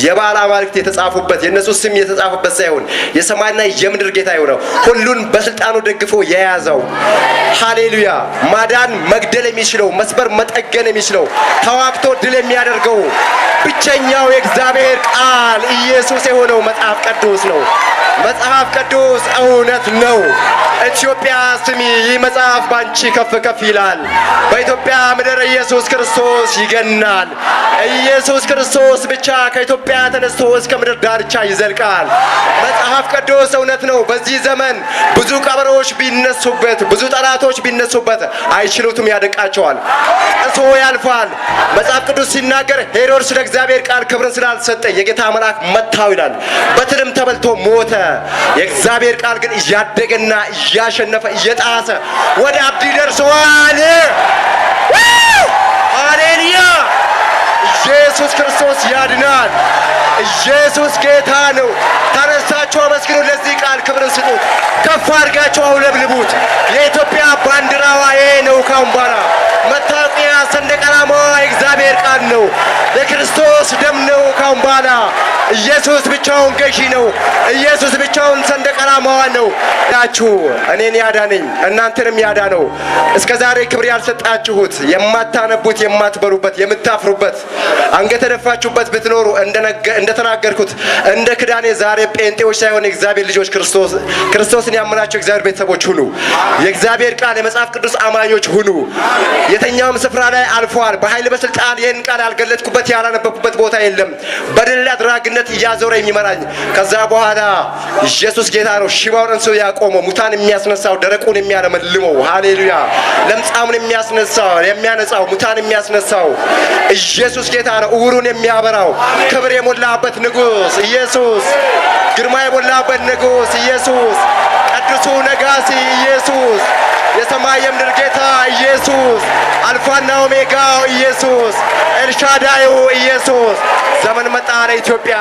የባለ አማልክት የተጻፉበት የነሱ ስም የተጻፈበት ሳይሆን የሰማይና የምድር ጌታ የሆነው ሁሉን በስልጣኑ ደግፎ የያዘው ሃሌሉያ። ማዳን መግደል የሚችለው መስበር መጠገን የሚችለው ተዋግቶ ድል የሚያደርገው ብቸኛው የእግዚአብሔር ቃል ኢየሱስ የሆነው መጽሐፍ ቅዱስ ነው። መጽሐፍ ቅዱስ እውነት ነው። ኢትዮጵያ ስሚ፣ ይህ መጽሐፍ ባንቺ ከፍ ከፍ ይላል። በኢትዮጵያ ምድር ኢየሱስ ክርስቶስ ይገናል። ኢየሱስ ክርስቶስ ብቻ ከኢትዮጵያ ተነስቶ እስከ ምድር ዳርቻ ይዘልቃል። መጽሐፍ ቅዱስ እውነት ነው። በዚህ ዘመን ብዙ ቀበሮች ቢነሱበት፣ ብዙ ጠላቶች ቢነሱበት አይችሉትም፣ ያደቃቸዋል፣ ጥሶ ያልፋል። መጽሐፍ ቅዱስ ሲናገር ሄሮድስ ለእግዚአብሔር ቃል ክብርን ስላልሰጠ የጌታ መልአክ መታው ይላል። በትልም ተበልቶ ሞተ። የእግዚአብሔር ቃል ግን እያደገና እያሸነፈ እየጣሰ ወደ አብዲ ደርሰዋል። ሃሌሉያ! ኢየሱስ ክርስቶስ ያድናል። ኢየሱስ ጌታ ነው። ተነሳችሁ አመስግኑ። ለዚህ ቃል ክብርን ስጡት። ከፍ አድርጋችሁ አውለብልቡት። የኢትዮጵያ ባንዲራዋ ይሄ ነው። ካሁን በኋላ መታወቂያ ሰንደቅ ዓላማዋ የእግዚአብሔር ቃል ነው። የክርስቶስ ደም ነው። ካሁን በኋላ ኢየሱስ ብቻውን ገዢ ነው። ኢየሱስ ብቻውን ሰንደቅ ዓላማዋ ነው። ናችሁ እኔን ያዳነኝ እናንተንም ያዳነው። እስከ ዛሬ ክብር ያልሰጣችሁት የማታነቡት፣ የማትበሉበት፣ የምታፍሩበት አንገት ደፋችሁበት ብትኖሩ እንደተናገርኩት እንደ ክዳኔ ዛሬ ጴንጤዎች ሳይሆን የእግዚአብሔር ልጆች ክርስቶስን ያመናቸው እግዚአብሔር ቤተሰቦች ሁኑ። የእግዚአብሔር ቃል የመጽሐፍ ቅዱስ አማኞች ሁኑ። የተኛውም ስፍራ ላይ አልፏል። በኃይል በስልጣን ይህን ቃል ያልገለጥኩበት ያላነበብኩበት ቦታ የለም። በድል አድራጊነት እያዞረ የሚመራኝ ከዛ በኋላ ኢየሱስ ጌታ ነው። ሽባውን እንሶ ያቆመው፣ ሙታን የሚያስነሳው፣ ደረቁን የሚያለመልመው፣ ሃሌሉያ፣ ለምጻሙን የሚያነጻው፣ ሙታን የሚያስነሳው ኢየሱስ ጌታ ነው። እውሩን የሚያበራው፣ ክብር የሞላበት ንጉሥ ኢየሱስ፣ ግርማ የሞላበት ንጉሥ ኢየሱስ፣ ቅዱሱ ነጋሲ ኢየሱስ፣ የሰማይ የምድር ጌታ ኢየሱስ፣ አልፋና ኦሜጋው ኢየሱስ፣ ኤልሻዳዩ ኢየሱስ። ዘመን መጣ ለኢትዮጵያ።